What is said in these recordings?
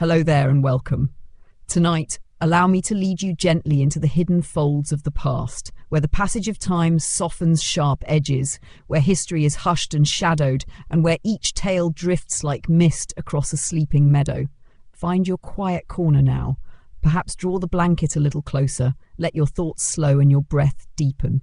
Hello there and welcome. Tonight, allow me to lead you gently into the hidden folds of the past, where the passage of time softens sharp edges, where history is hushed and shadowed, and where each tale drifts like mist across a sleeping meadow. Find your quiet corner now. Perhaps draw the blanket a little closer, let your thoughts slow and your breath deepen.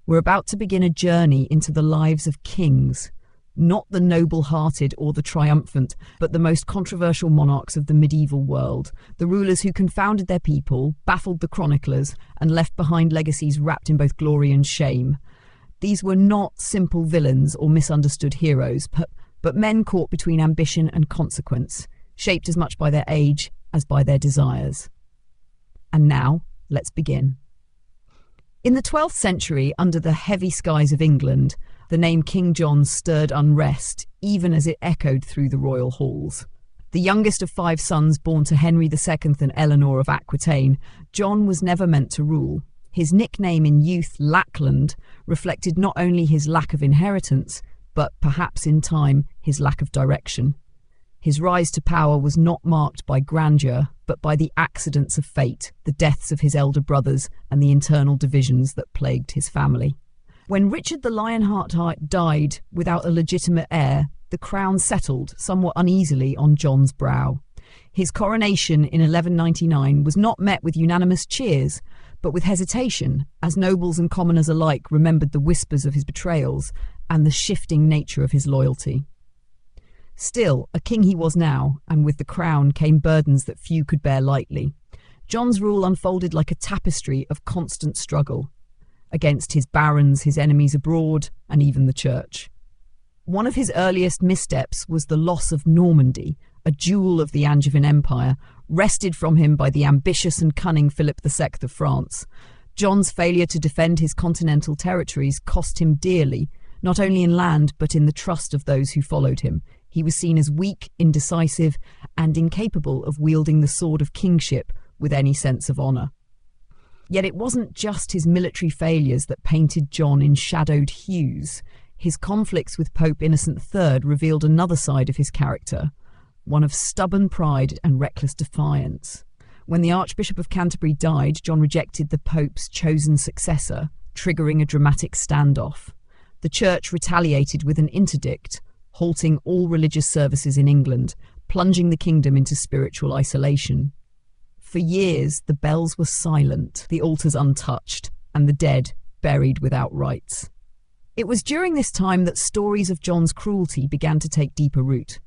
We're about to begin a journey into the lives of kings, not the noble-hearted or the triumphant, but the most controversial monarchs of the medieval world, the rulers who confounded their people, baffled the chroniclers, and left behind legacies wrapped in both glory and shame. These were not simple villains or misunderstood heroes, but men caught between ambition and consequence, shaped as much by their age as by their desires. And now, let's begin. In the 12th century, under the heavy skies of England, the name King John stirred unrest, even as it echoed through the royal halls. The youngest of 5 sons born to Henry II and Eleanor of Aquitaine, John was never meant to rule. His nickname in youth, Lackland, reflected not only his lack of inheritance, but perhaps in time, his lack of direction. His rise to power was not marked by grandeur, but by the accidents of fate, the deaths of his elder brothers, and the internal divisions that plagued his family. When Richard the Lionheart died without a legitimate heir, the crown settled somewhat uneasily on John's brow. His coronation in 1199 was not met with unanimous cheers, but with hesitation, as nobles and commoners alike remembered the whispers of his betrayals and the shifting nature of his loyalty. Still, a king he was now, and with the crown came burdens that few could bear lightly. John's rule unfolded like a tapestry of constant struggle, against his barons, his enemies abroad, and even the church. One of his earliest missteps was the loss of Normandy, a jewel of the Angevin Empire, wrested from him by the ambitious and cunning Philip II of France. John's failure to defend his continental territories cost him dearly, not only in land but in the trust of those who followed him. He was seen as weak, indecisive, and incapable of wielding the sword of kingship with any sense of honour. Yet it wasn't just his military failures that painted John in shadowed hues. His conflicts with Pope Innocent III revealed another side of his character, one of stubborn pride and reckless defiance. When the Archbishop of Canterbury died, John rejected the Pope's chosen successor, triggering a dramatic standoff. The Church retaliated with an interdict, halting all religious services in England, plunging the kingdom into spiritual isolation. For years, the bells were silent, the altars untouched, and the dead buried without rites. It was during this time that stories of John's cruelty began to take deeper root.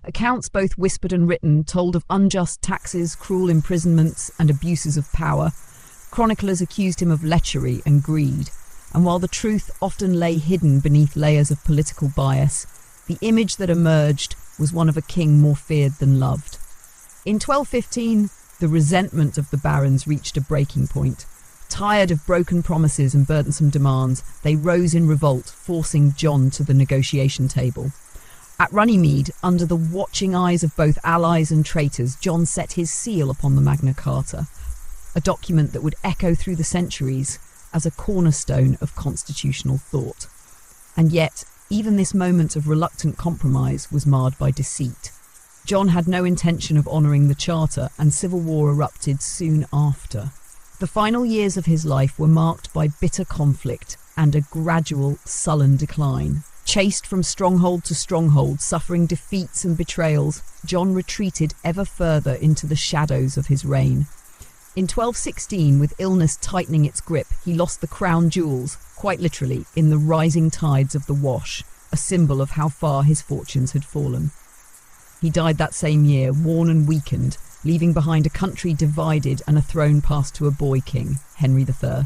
Accounts both whispered and written told of unjust taxes, cruel imprisonments, and abuses of power. Chroniclers accused him of lechery and greed, and while the truth often lay hidden beneath layers of political bias, the image that emerged was one of a king more feared than loved. In 1215, the resentment of the barons reached a breaking point. Tired of broken promises and burdensome demands, they rose in revolt, forcing John to the negotiation table. At Runnymede, under the watching eyes of both allies and traitors, John set his seal upon the Magna Carta, a document that would echo through the centuries as a cornerstone of constitutional thought. And yet, even this moment of reluctant compromise was marred by deceit. John had no intention of honouring the charter, and civil war erupted soon after. The final years of his life were marked by bitter conflict and a gradual, sullen decline. Chased from stronghold to stronghold, suffering defeats and betrayals, John retreated ever further into the shadows of his reign. In 1216, with illness tightening its grip, he lost the crown jewels, quite literally, in the rising tides of the Wash, a symbol of how far his fortunes had fallen. He died that same year, worn and weakened, leaving behind a country divided and a throne passed to a boy king, Henry III.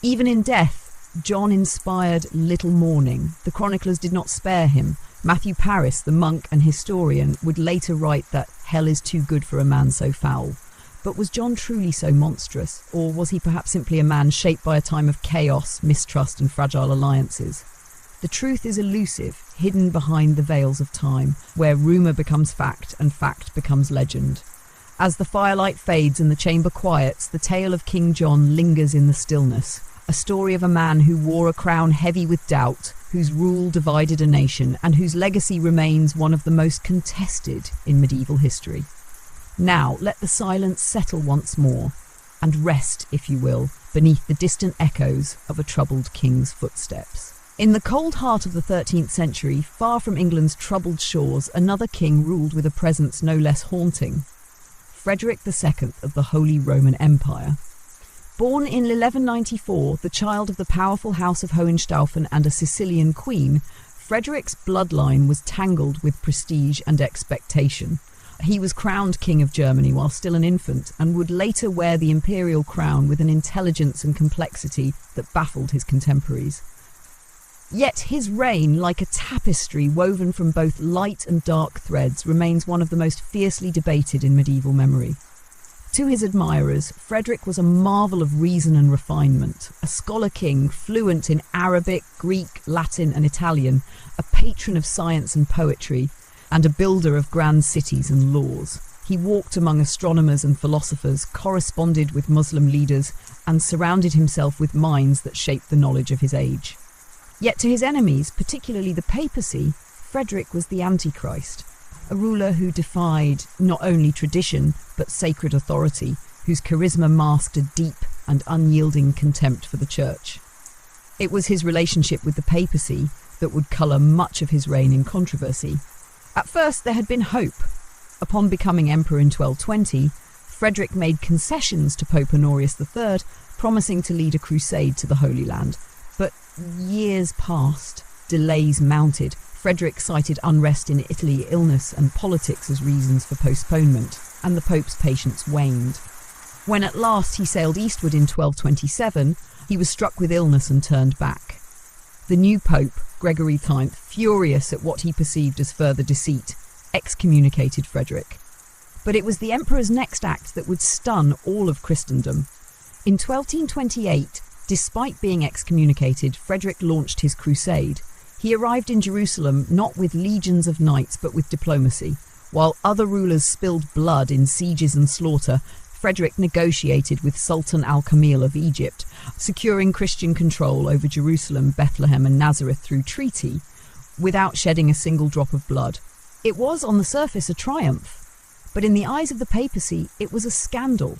Even in death, John inspired little mourning. The chroniclers did not spare him. Matthew Paris, the monk and historian, would later write that hell is too good for a man so foul. But was John truly so monstrous, or was he perhaps simply a man shaped by a time of chaos, mistrust and fragile alliances? The truth is elusive, hidden behind the veils of time, where rumour becomes fact and fact becomes legend. As the firelight fades and the chamber quiets, the tale of King John lingers in the stillness, a story of a man who wore a crown heavy with doubt, whose rule divided a nation and whose legacy remains one of the most contested in medieval history. Now, let the silence settle once more, and rest, if you will, beneath the distant echoes of a troubled king's footsteps. In the cold heart of the 13th century, far from England's troubled shores, another king ruled with a presence no less haunting. Frederick II of the Holy Roman Empire. Born in 1194, the child of the powerful House of Hohenstaufen and a Sicilian queen, Frederick's bloodline was tangled with prestige and expectation. He was crowned King of Germany while still an infant and would later wear the imperial crown with an intelligence and complexity that baffled his contemporaries. Yet his reign, like a tapestry woven from both light and dark threads, remains one of the most fiercely debated in medieval memory. To his admirers, Frederick was a marvel of reason and refinement, a scholar king fluent in Arabic, Greek, Latin and Italian, a patron of science and poetry, and a builder of grand cities and laws. He walked among astronomers and philosophers, corresponded with Muslim leaders, and surrounded himself with minds that shaped the knowledge of his age. Yet to his enemies, particularly the papacy, Frederick was the Antichrist, a ruler who defied not only tradition but sacred authority, whose charisma masked a deep and unyielding contempt for the church. It was his relationship with the papacy that would colour much of his reign in controversy. At first there had been hope. Upon becoming emperor in 1220, Frederick made concessions to Pope Honorius III, promising to lead a crusade to the Holy Land. But years passed, delays mounted. Frederick cited unrest in Italy, illness and politics as reasons for postponement, and the Pope's patience waned. When at last he sailed eastward in 1227, he was struck with illness and turned back. The new Pope, Gregory X, furious at what he perceived as further deceit, excommunicated Frederick. But it was the emperor's next act that would stun all of Christendom. In 1228, despite being excommunicated, Frederick launched his crusade. He arrived in Jerusalem not with legions of knights but with diplomacy. While other rulers spilled blood in sieges and slaughter, Frederick negotiated with Sultan al-Kamil of Egypt, securing Christian control over Jerusalem, Bethlehem and Nazareth through treaty, without shedding a single drop of blood. It was, on the surface, a triumph, but in the eyes of the papacy, it was a scandal.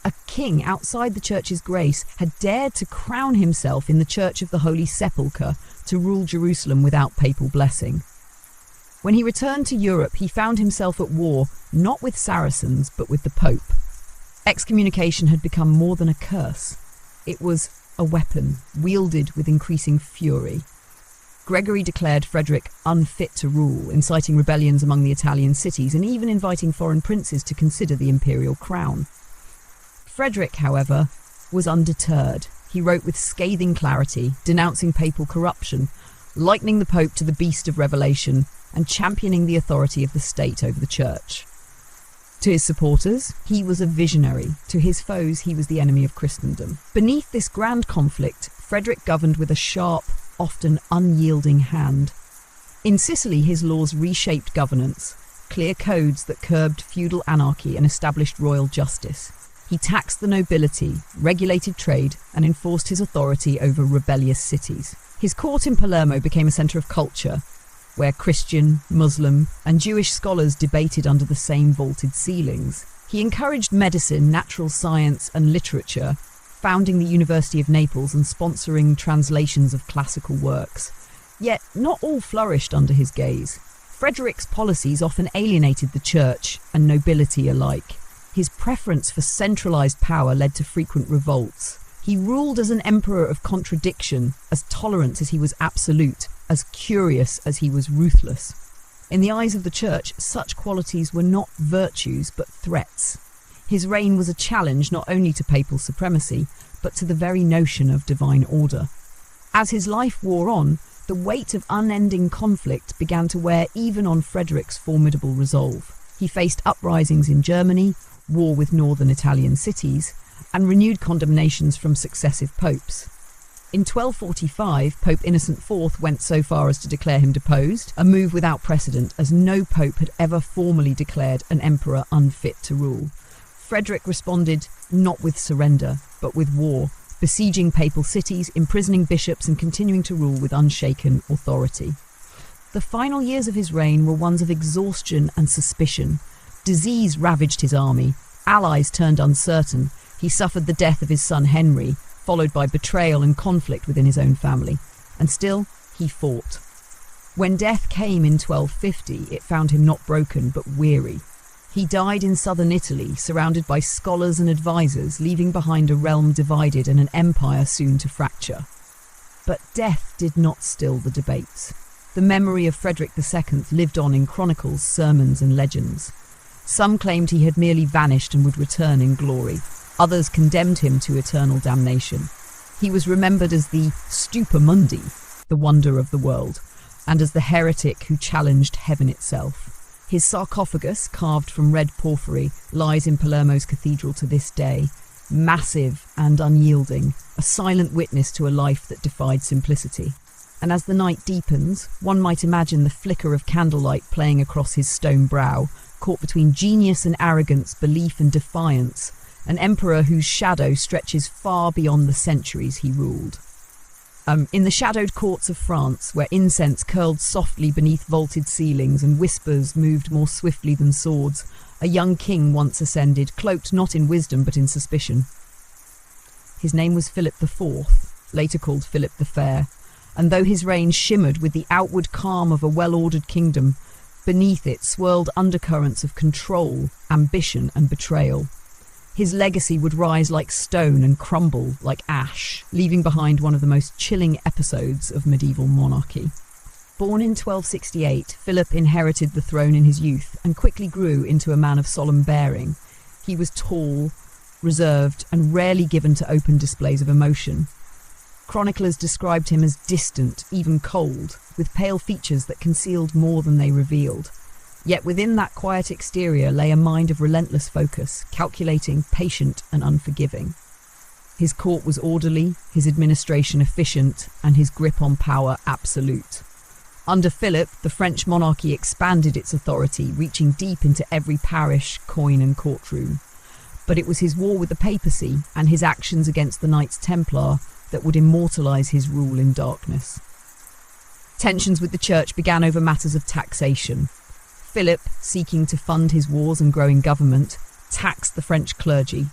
A king outside the church's grace had dared to crown himself in the Church of the Holy Sepulchre to rule Jerusalem without papal blessing. When he returned to Europe, he found himself at war, not with Saracens, but with the Pope. Excommunication had become more than a curse. It was a weapon, wielded with increasing fury. Gregory declared Frederick unfit to rule, inciting rebellions among the Italian cities and even inviting foreign princes to consider the imperial crown. Frederick, however, was undeterred. He wrote with scathing clarity, denouncing papal corruption, likening the Pope to the beast of Revelation, and championing the authority of the state over the church. To his supporters, he was a visionary. To his foes, he was the enemy of Christendom. Beneath this grand conflict, Frederick governed with a sharp, often unyielding hand. In Sicily, his laws reshaped governance, clear codes that curbed feudal anarchy and established royal justice. He taxed the nobility, regulated trade, and enforced his authority over rebellious cities. His court in Palermo became a centre of culture, where Christian, Muslim, and Jewish scholars debated under the same vaulted ceilings. He encouraged medicine, natural science, and literature, founding the University of Naples and sponsoring translations of classical works. Yet not all flourished under his gaze. Frederick's policies often alienated the church and nobility alike. His preference for centralised power led to frequent revolts. He ruled as an emperor of contradiction, as tolerant as he was absolute, as curious as he was ruthless. In the eyes of the church, such qualities were not virtues but threats. His reign was a challenge not only to papal supremacy, but to the very notion of divine order. As his life wore on, the weight of unending conflict began to wear even on Frederick's formidable resolve. He faced uprisings in Germany, war with northern Italian cities, and renewed condemnations from successive popes. In 1245, Pope Innocent IV went so far as to declare him deposed, a move without precedent, as no pope had ever formally declared an emperor unfit to rule. Frederick responded not with surrender, but with war, besieging papal cities, imprisoning bishops, and continuing to rule with unshaken authority. The final years of his reign were ones of exhaustion and suspicion. Disease ravaged his army, allies turned uncertain, he suffered the death of his son Henry, followed by betrayal and conflict within his own family, and still he fought. When death came in 1250, it found him not broken but weary. He died in southern Italy, surrounded by scholars and advisors, leaving behind a realm divided and an empire soon to fracture. But death did not still the debates. The memory of Frederick II lived on in chronicles, sermons, and legends. Some claimed he had merely vanished and would return in glory. Others condemned him to eternal damnation. He was remembered as the Stupa Mundi, the wonder of the world, and as the heretic who challenged heaven itself. His sarcophagus, carved from red porphyry, lies in Palermo's cathedral to this day, massive and unyielding, a silent witness to a life that defied simplicity. And as the night deepens, one might imagine the flicker of candlelight playing across his stone brow, caught between genius and arrogance, belief and defiance, an emperor whose shadow stretches far beyond the centuries he ruled. In the shadowed courts of France, where incense curled softly beneath vaulted ceilings and whispers moved more swiftly than swords, a young king once ascended, cloaked not in wisdom but in suspicion. His name was Philip IV, later called Philip the Fair, and though his reign shimmered with the outward calm of a well-ordered kingdom, beneath it swirled undercurrents of control, ambition, and betrayal. His legacy would rise like stone and crumble like ash, leaving behind one of the most chilling episodes of medieval monarchy. Born in 1268, Philip inherited the throne in his youth and quickly grew into a man of solemn bearing. He was tall, reserved, and rarely given to open displays of emotion. Chroniclers described him as distant, even cold, with pale features that concealed more than they revealed. Yet within that quiet exterior lay a mind of relentless focus, calculating, patient, and unforgiving. His court was orderly, his administration efficient, and his grip on power absolute. Under Philip, the French monarchy expanded its authority, reaching deep into every parish, coin, and courtroom. But it was his war with the papacy and his actions against the Knights Templar that would immortalise his rule in darkness. Tensions with the church began over matters of taxation. Philip, seeking to fund his wars and growing government, taxed the French clergy,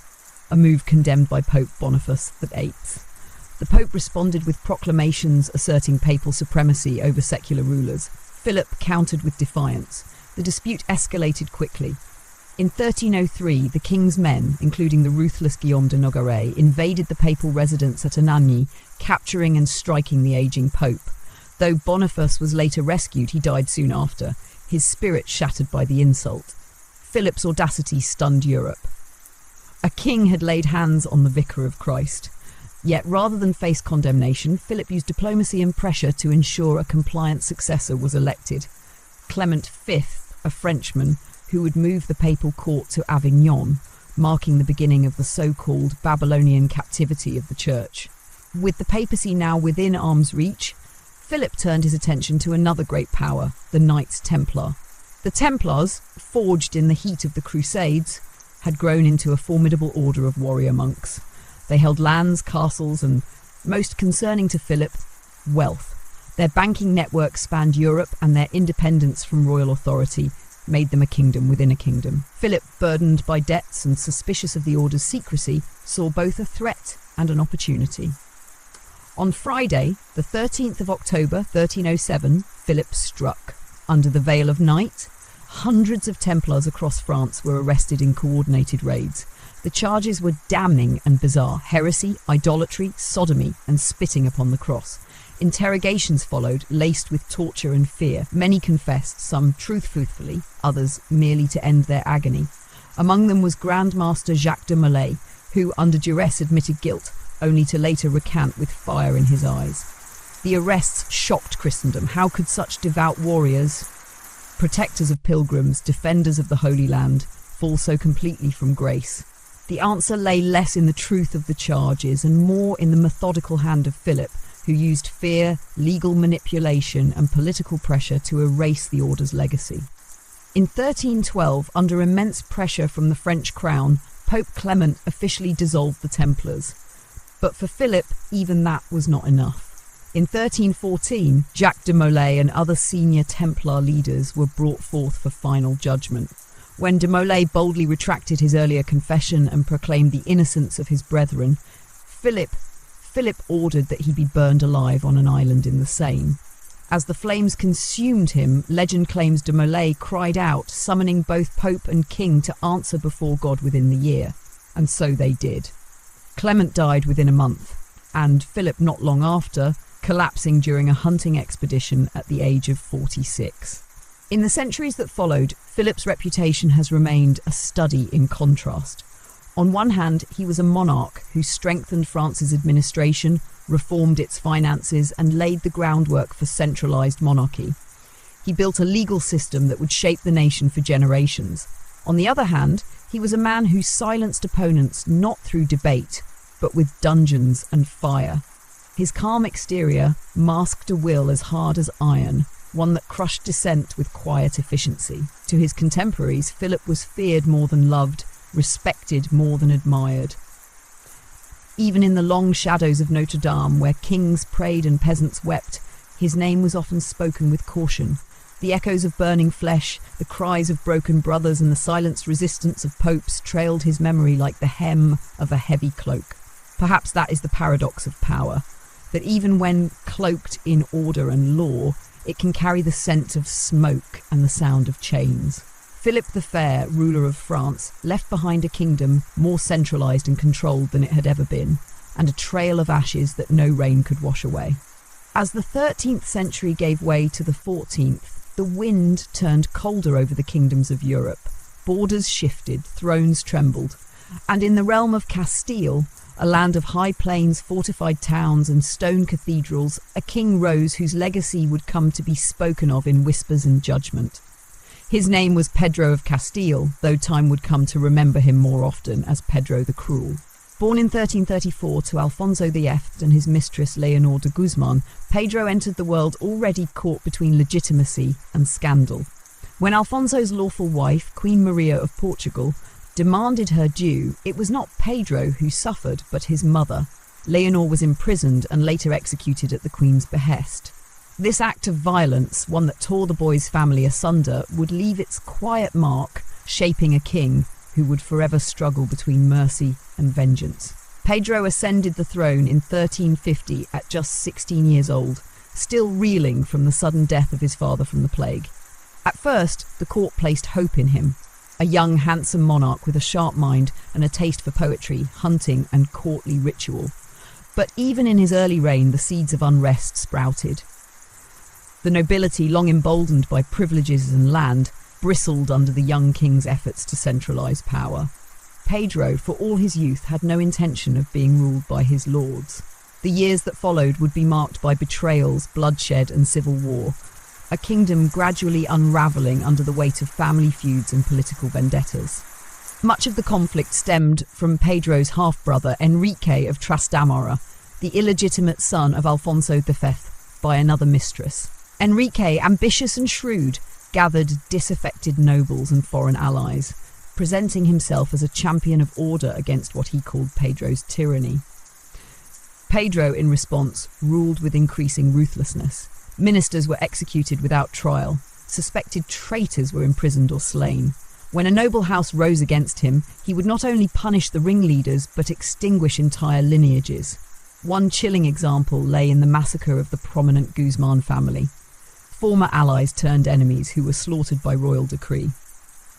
a move condemned by Pope Boniface VIII. The Pope responded with proclamations asserting papal supremacy over secular rulers. Philip countered with defiance. The dispute escalated quickly. In 1303, the king's men, including the ruthless Guillaume de Nogaret, invaded the papal residence at Anagni, capturing and striking the aging pope. Though Boniface was later rescued, he died soon after, his spirit shattered by the insult. Philip's audacity stunned Europe. A king had laid hands on the Vicar of Christ. Yet rather than face condemnation, Philip used diplomacy and pressure to ensure a compliant successor was elected. Clement V, a Frenchman, who would move the papal court to Avignon, marking the beginning of the so-called Babylonian captivity of the church. With the papacy now within arm's reach, Philip turned his attention to another great power, the Knights Templar. The Templars, forged in the heat of the Crusades, had grown into a formidable order of warrior monks. They held lands, castles, and, most concerning to Philip, wealth. Their banking network spanned Europe, and their independence from royal authority made them a kingdom within a kingdom. Philip, burdened by debts and suspicious of the order's secrecy, saw both a threat and an opportunity. On Friday, the 13th of October 1307, Philip struck. Under the veil of night, hundreds of Templars across France were arrested in coordinated raids. The charges were damning and bizarre: heresy, idolatry, sodomy, and spitting upon the cross. Interrogations followed, laced with torture and fear. Many confessed, some truthfully, others merely to end their agony. Among them was Grand Master Jacques de Molay, who, under duress, admitted guilt, only to later recant with fire in his eyes. The arrests shocked Christendom. How could such devout warriors, protectors of pilgrims, defenders of the Holy Land, fall so completely from grace? The answer lay less in the truth of the charges and more in the methodical hand of Philip, who used fear, legal manipulation, and political pressure to erase the order's legacy. In 1312, under immense pressure from the French crown, Pope Clement officially dissolved the Templars. But for Philip, even that was not enough. In 1314, Jacques de Molay and other senior Templar leaders were brought forth for final judgment. When de Molay boldly retracted his earlier confession and proclaimed the innocence of his brethren, Philip ordered that he be burned alive on an island in the Seine. As the flames consumed him, legend claims de Molay cried out, summoning both Pope and King to answer before God within the year. And so they did. Clement died within a month, and Philip not long after, collapsing during a hunting expedition at the age of 46. In the centuries that followed, Philip's reputation has remained a study in contrast. On one hand, he was a monarch who strengthened France's administration, reformed its finances, and laid the groundwork for centralised monarchy. He built a legal system that would shape the nation for generations. On the other hand, he was a man who silenced opponents not through debate, but with dungeons and fire. His calm exterior masked a will as hard as iron, one that crushed dissent with quiet efficiency. To his contemporaries, Philip was feared more than loved, respected more than admired. Even in the long shadows of Notre Dame, where kings prayed and peasants wept, his name was often spoken with caution. The echoes of burning flesh, the cries of broken brothers, and the silenced resistance of popes trailed his memory like the hem of a heavy cloak. Perhaps that is the paradox of power, that even when cloaked in order and law, it can carry the scent of smoke and the sound of chains. Philip the Fair, ruler of France, left behind a kingdom more centralised and controlled than it had ever been, and a trail of ashes that no rain could wash away. As the 13th century gave way to the 14th, the wind turned colder over the kingdoms of Europe. Borders shifted, thrones trembled, and in the realm of Castile, a land of high plains, fortified towns, and stone cathedrals, a king rose whose legacy would come to be spoken of in whispers and judgment. His name was Pedro of Castile, though time would come to remember him more often as Pedro the Cruel. Born in 1334 to Alfonso VIII and his mistress Leonor de Guzman, Pedro entered the world already caught between legitimacy and scandal. When Alfonso's lawful wife, Queen Maria of Portugal, demanded her due, it was not Pedro who suffered, but his mother. Leonor was imprisoned and later executed at the Queen's behest. This act of violence, one that tore the boy's family asunder, would leave its quiet mark, shaping a king who would forever struggle between mercy and vengeance. Pedro ascended the throne in 1350 at just 16 years old, still reeling from the sudden death of his father from the plague. At first, the court placed hope in him, a young, handsome monarch with a sharp mind and a taste for poetry, hunting, and courtly ritual. But even in his early reign, the seeds of unrest sprouted. The nobility, long emboldened by privileges and land, bristled under the young king's efforts to centralise power. Pedro, for all his youth, had no intention of being ruled by his lords. The years that followed would be marked by betrayals, bloodshed, and civil war, a kingdom gradually unravelling under the weight of family feuds and political vendettas. Much of the conflict stemmed from Pedro's half-brother, Enrique of Trastamara, the illegitimate son of Alfonso V by another mistress. Enrique, ambitious and shrewd, gathered disaffected nobles and foreign allies, presenting himself as a champion of order against what he called Pedro's tyranny. Pedro, in response, ruled with increasing ruthlessness. Ministers were executed without trial. Suspected traitors were imprisoned or slain. When a noble house rose against him, he would not only punish the ringleaders, but extinguish entire lineages. One chilling example lay in the massacre of the prominent Guzman family. Former allies turned enemies who were slaughtered by royal decree.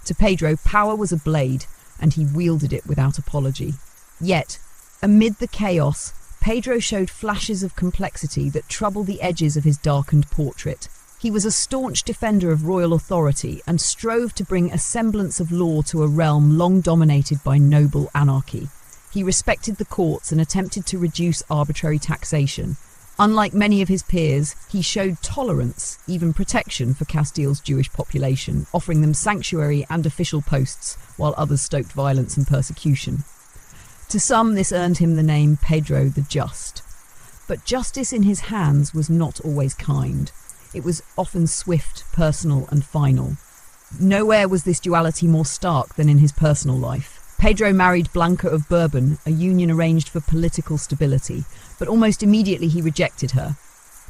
To Pedro, power was a blade, and he wielded it without apology. Yet, amid the chaos, Pedro showed flashes of complexity that troubled the edges of his darkened portrait. He was a staunch defender of royal authority and strove to bring a semblance of law to a realm long dominated by noble anarchy. He respected the courts and attempted to reduce arbitrary taxation. Unlike many of his peers, he showed tolerance, even protection, for Castile's Jewish population, offering them sanctuary and official posts, while others stoked violence and persecution. To some, this earned him the name Pedro the Just. But justice in his hands was not always kind. It was often swift, personal, and final. Nowhere was this duality more stark than in his personal life. Pedro married Blanca of Bourbon, a union arranged for political stability, but almost immediately he rejected her,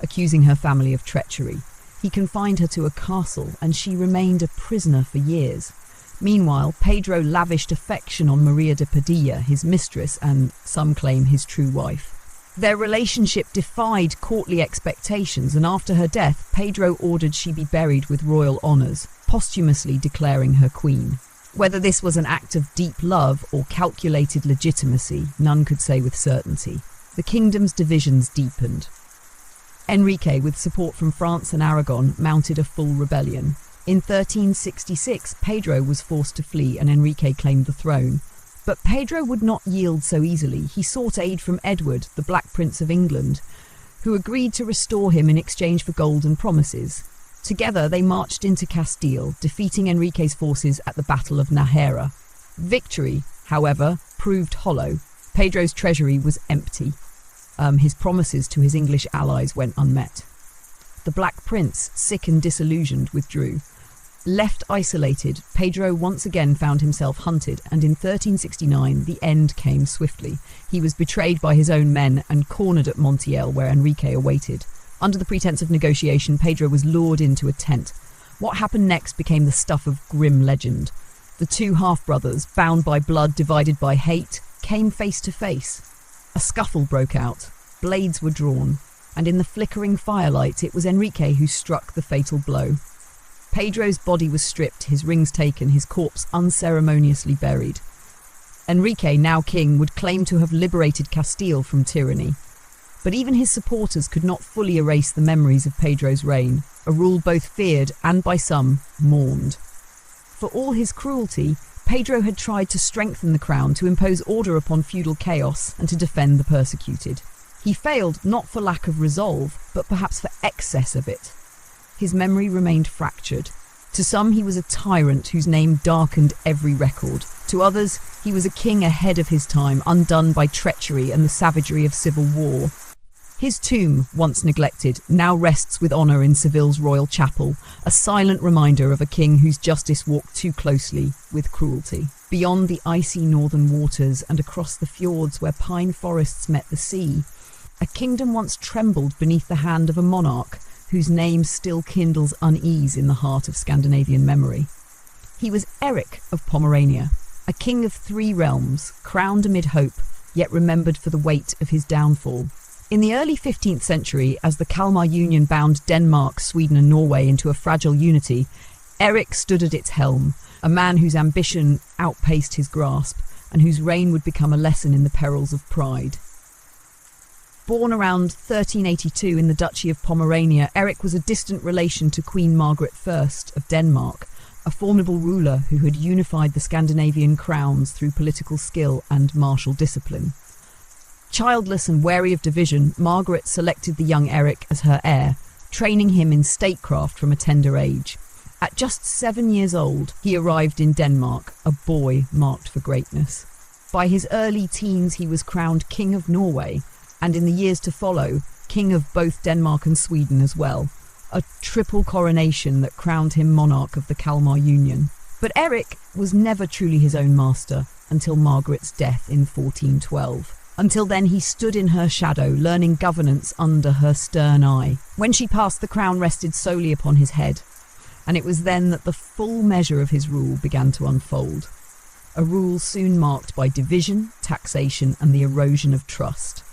accusing her family of treachery. He confined her to a castle, and she remained a prisoner for years. Meanwhile, Pedro lavished affection on Maria de Padilla, his mistress and, some claim, his true wife. Their relationship defied courtly expectations, and after her death, Pedro ordered she be buried with royal honours, posthumously declaring her queen. Whether this was an act of deep love or calculated legitimacy, none could say with certainty. The kingdom's divisions deepened. Enrique, with support from France and Aragon, mounted a full rebellion. In 1366, Pedro was forced to flee and Enrique claimed the throne. But Pedro would not yield so easily. He sought aid from Edward, the Black Prince of England, who agreed to restore him in exchange for gold and promises. Together they marched into Castile, defeating Enrique's forces at the Battle of Nájera. Victory, however, proved hollow. Pedro's treasury was empty. His promises to his English allies went unmet. The Black Prince, sick and disillusioned, withdrew. Left isolated, Pedro once again found himself hunted, and in 1369 the end came swiftly. He was betrayed by his own men and cornered at Montiel, where Enrique awaited. Under the pretense of negotiation, Pedro was lured into a tent. What happened next became the stuff of grim legend. The two half-brothers, bound by blood, divided by hate, came face to face. A scuffle broke out. Blades were drawn, and in the flickering firelight it was Enrique who struck the fatal blow. Pedro's body was stripped, his rings taken, his corpse unceremoniously buried. Enrique, now king, would claim to have liberated Castile from tyranny. But even his supporters could not fully erase the memories of Pedro's reign, a rule both feared and, by some, mourned. For all his cruelty, Pedro had tried to strengthen the crown, to impose order upon feudal chaos, and to defend the persecuted. He failed not for lack of resolve, but perhaps for excess of it. His memory remained fractured. To some, he was a tyrant whose name darkened every record. To others, he was a king ahead of his time, undone by treachery and the savagery of civil war. His tomb, once neglected, now rests with honour in Seville's royal chapel, a silent reminder of a king whose justice walked too closely with cruelty. Beyond the icy northern waters and across the fjords where pine forests met the sea, a kingdom once trembled beneath the hand of a monarch whose name still kindles unease in the heart of Scandinavian memory. He was Eric of Pomerania, a king of 3 realms, crowned amid hope, yet remembered for the weight of his downfall. In the early 15th century, as the Kalmar Union bound Denmark, Sweden and Norway into a fragile unity, Eric stood at its helm, a man whose ambition outpaced his grasp, and whose reign would become a lesson in the perils of pride. Born around 1382 in the Duchy of Pomerania, Eric was a distant relation to Queen Margaret I of Denmark, a formidable ruler who had unified the Scandinavian crowns through political skill and martial discipline. Childless and wary of division, Margaret selected the young Eric as her heir, training him in statecraft from a tender age. At just 7 years old, he arrived in Denmark, a boy marked for greatness. By his early teens, he was crowned King of Norway, and in the years to follow, king of both Denmark and Sweden as well, a triple coronation that crowned him monarch of the Kalmar Union. But Eric was never truly his own master until Margaret's death in 1412. Until then, he stood in her shadow, learning governance under her stern eye. When she passed, the crown rested solely upon his head, and it was then that the full measure of his rule began to unfold. A rule soon marked by division, taxation, and the erosion of trust.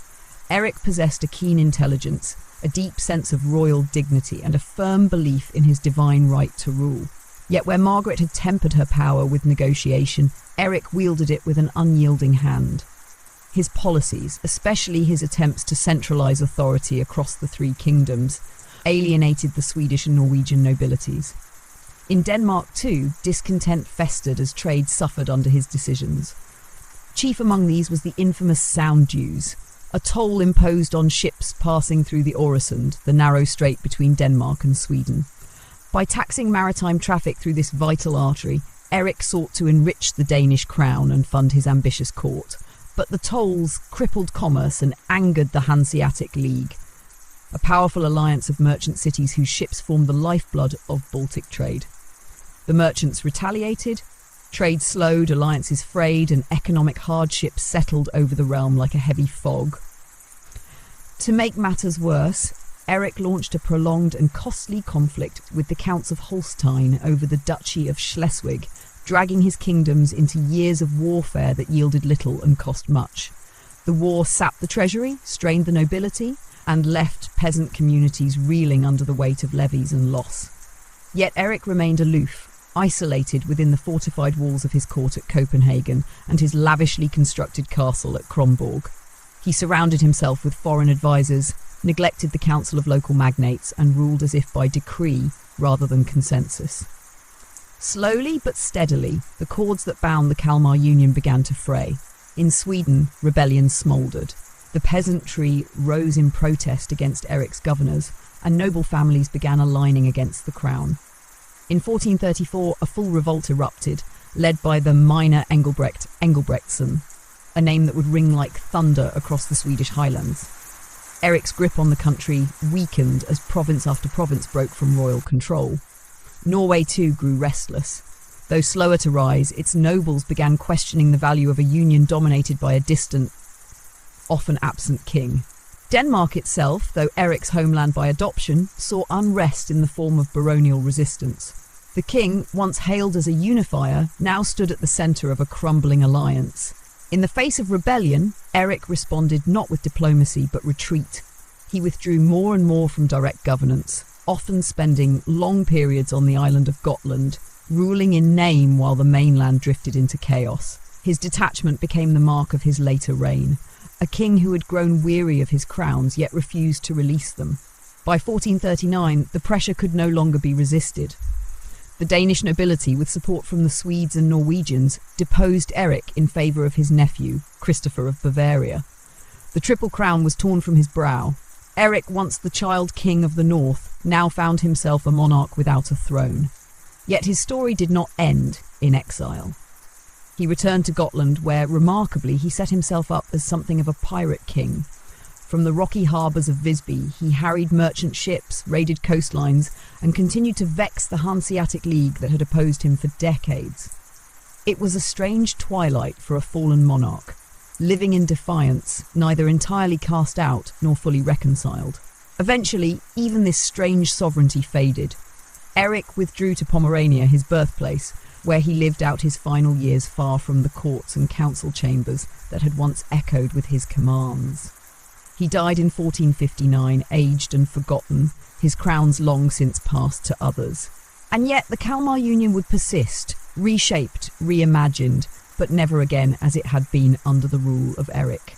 Eric possessed a keen intelligence, a deep sense of royal dignity, and a firm belief in his divine right to rule. Yet where Margaret had tempered her power with negotiation, Eric wielded it with an unyielding hand. His policies, especially his attempts to centralise authority across the 3 kingdoms, alienated the Swedish and Norwegian nobilities. In Denmark too, discontent festered as trade suffered under his decisions. Chief among these was the infamous sound dues, a toll imposed on ships passing through the Øresund, the narrow strait between Denmark and Sweden. By taxing maritime traffic through this vital artery, Eric sought to enrich the Danish crown and fund his ambitious court. But the tolls crippled commerce and angered the Hanseatic League, a powerful alliance of merchant cities whose ships formed the lifeblood of Baltic trade. The merchants retaliated, Trade slowed, alliances frayed, and economic hardship settled over the realm like a heavy fog. To make matters worse, Eric launched a prolonged and costly conflict with the Counts of Holstein over the Duchy of Schleswig, dragging his kingdoms into years of warfare that yielded little and cost much. The war sapped the treasury, strained the nobility, and left peasant communities reeling under the weight of levies and loss. Yet Eric remained aloof, isolated within the fortified walls of his court at Copenhagen and his lavishly constructed castle at Kronborg. He surrounded himself with foreign advisors, neglected the council of local magnates, and ruled as if by decree rather than consensus. Slowly but steadily, the cords that bound the Kalmar Union began to fray. In Sweden, rebellion smouldered. The peasantry rose in protest against Eric's governors, and noble families began aligning against the crown. In 1434, a full revolt erupted, led by the minor Engelbrektsson, a name that would ring like thunder across the Swedish highlands. Eric's grip on the country weakened as province after province broke from royal control. Norway too grew restless. Though slower to rise, its nobles began questioning the value of a union dominated by a distant, often absent king. Denmark itself, though Eric's homeland by adoption, saw unrest in the form of baronial resistance. The king, once hailed as a unifier, now stood at the centre of a crumbling alliance. In the face of rebellion, Eric responded not with diplomacy but retreat. He withdrew more and more from direct governance, often spending long periods on the island of Gotland, ruling in name while the mainland drifted into chaos. His detachment became the mark of his later reign, a king who had grown weary of his crowns yet refused to release them. By 1439, the pressure could no longer be resisted. The Danish nobility, with support from the Swedes and Norwegians, deposed Eric in favour of his nephew, Christopher of Bavaria. The triple crown was torn from his brow. Eric, once the child king of the north, now found himself a monarch without a throne. Yet his story did not end in exile. He returned to Gotland, where, remarkably, he set himself up as something of a pirate king. From the rocky harbours of Visby, he harried merchant ships, raided coastlines, and continued to vex the Hanseatic League that had opposed him for decades. It was a strange twilight for a fallen monarch, living in defiance, neither entirely cast out nor fully reconciled. Eventually, even this strange sovereignty faded. Eric withdrew to Pomerania, his birthplace, where he lived out his final years far from the courts and council chambers that had once echoed with his commands. He died in 1459, aged and forgotten, his crowns long since passed to others. And yet the Kalmar Union would persist, reshaped, reimagined, but never again as it had been under the rule of Eric.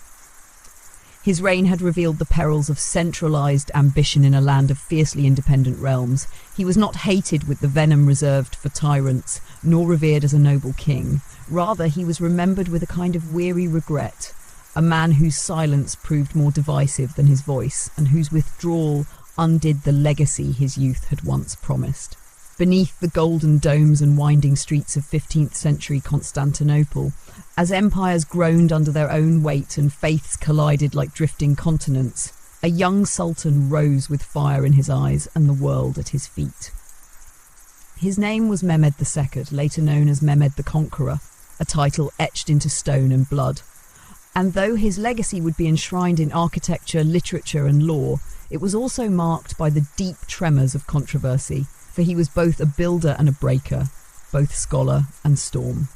His reign had revealed the perils of centralised ambition in a land of fiercely independent realms. He was not hated with the venom reserved for tyrants, nor revered as a noble king. Rather, he was remembered with a kind of weary regret, a man whose silence proved more divisive than his voice, and whose withdrawal undid the legacy his youth had once promised. Beneath the golden domes and winding streets of 15th century Constantinople, as empires groaned under their own weight and faiths collided like drifting continents, a young sultan rose with fire in his eyes and the world at his feet. His name was Mehmed II, later known as Mehmed the Conqueror, a title etched into stone and blood. And though his legacy would be enshrined in architecture, literature and law, it was also marked by the deep tremors of controversy, for he was both a builder and a breaker, both scholar and storm.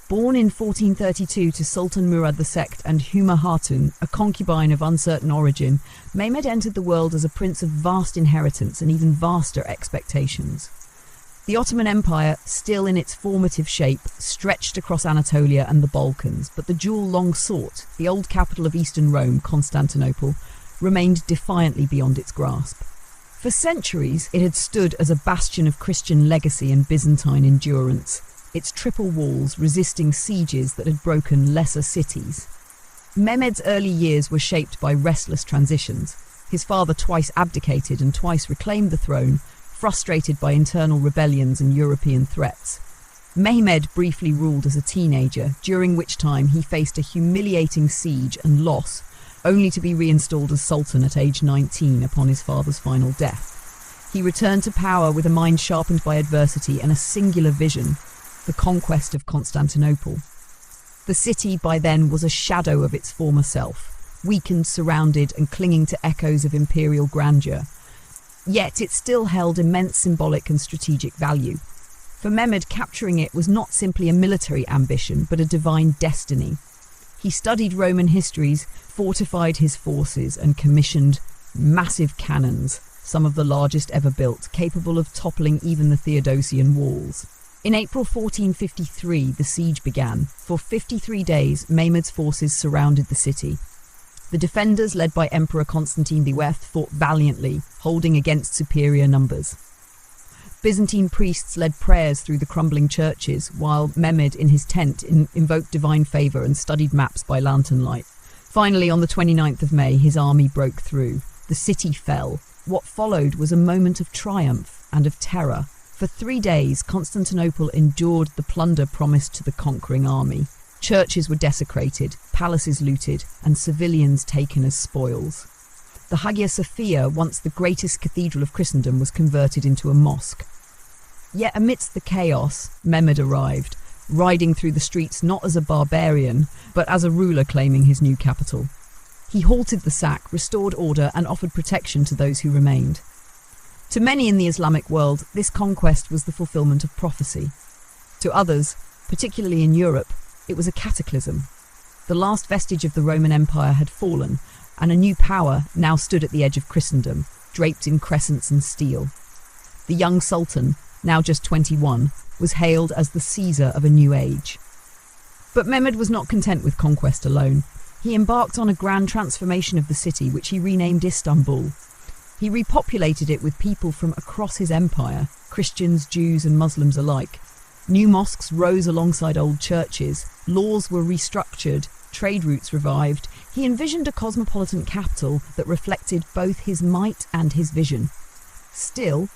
Born in 1432 to Sultan Murad II and Huma Hatun, a concubine of uncertain origin, Mehmed entered the world as a prince of vast inheritance and even vaster expectations. The Ottoman Empire, still in its formative shape, stretched across Anatolia and the Balkans, but the jewel long sought, the old capital of Eastern Rome, Constantinople, remained defiantly beyond its grasp. For centuries, it had stood as a bastion of Christian legacy and Byzantine endurance, its triple walls resisting sieges that had broken lesser cities. Mehmed's early years were shaped by restless transitions. His father twice abdicated and twice reclaimed the throne, frustrated by internal rebellions and European threats. Mehmed briefly ruled as a teenager, during which time he faced a humiliating siege and loss, only to be reinstalled as sultan at age 19 upon his father's final death. He returned to power with a mind sharpened by adversity and a singular vision. the conquest of Constantinople. The city by then was a shadow of its former self, weakened, surrounded, and clinging to echoes of imperial grandeur. Yet it still held immense symbolic and strategic value. For Mehmed, capturing it was not simply a military ambition, but a divine destiny. He studied Roman histories, fortified his forces, and commissioned massive cannons, some of the largest ever built, capable of toppling even the Theodosian walls. In April 1453, the siege began. For 53 days, Mehmed's forces surrounded the city. The defenders, led by Emperor Constantine VIII, fought valiantly, holding against superior numbers. Byzantine priests led prayers through the crumbling churches, while Mehmed, in his tent, invoked divine favour and studied maps by lantern light. Finally, on the 29th of May, his army broke through. The city fell. What followed was a moment of triumph and of terror. For 3 days, Constantinople endured the plunder promised to the conquering army. Churches were desecrated, palaces looted, and civilians taken as spoils. The Hagia Sophia, once the greatest cathedral of Christendom, was converted into a mosque. Yet amidst the chaos, Mehmed arrived, riding through the streets not as a barbarian, but as a ruler claiming his new capital. He halted the sack, restored order, and offered protection to those who remained. To many in the Islamic world, this conquest was the fulfillment of prophecy. To others, particularly in Europe, it was a cataclysm. The last vestige of the Roman Empire had fallen, and a new power now stood at the edge of Christendom, draped in crescents and steel. The young Sultan, now just 21, was hailed as the Caesar of a new age. But Mehmed was not content with conquest alone. He embarked on a grand transformation of the city, which he renamed Istanbul. He repopulated it with people from across his empire, Christians, Jews, and Muslims alike. New mosques rose alongside old churches, laws were restructured, trade routes revived. He envisioned a cosmopolitan capital that reflected both his might and his vision. Still,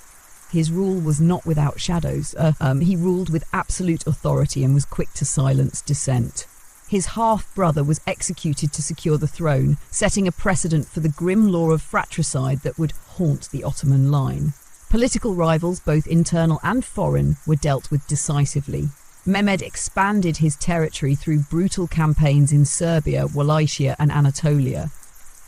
his rule was not without shadows. He ruled with absolute authority and was quick to silence dissent. His half-brother was executed to secure the throne, setting a precedent for the grim law of fratricide that would haunt the Ottoman line. Political rivals, both internal and foreign, were dealt with decisively. Mehmed expanded his territory through brutal campaigns in Serbia, Wallachia, and Anatolia.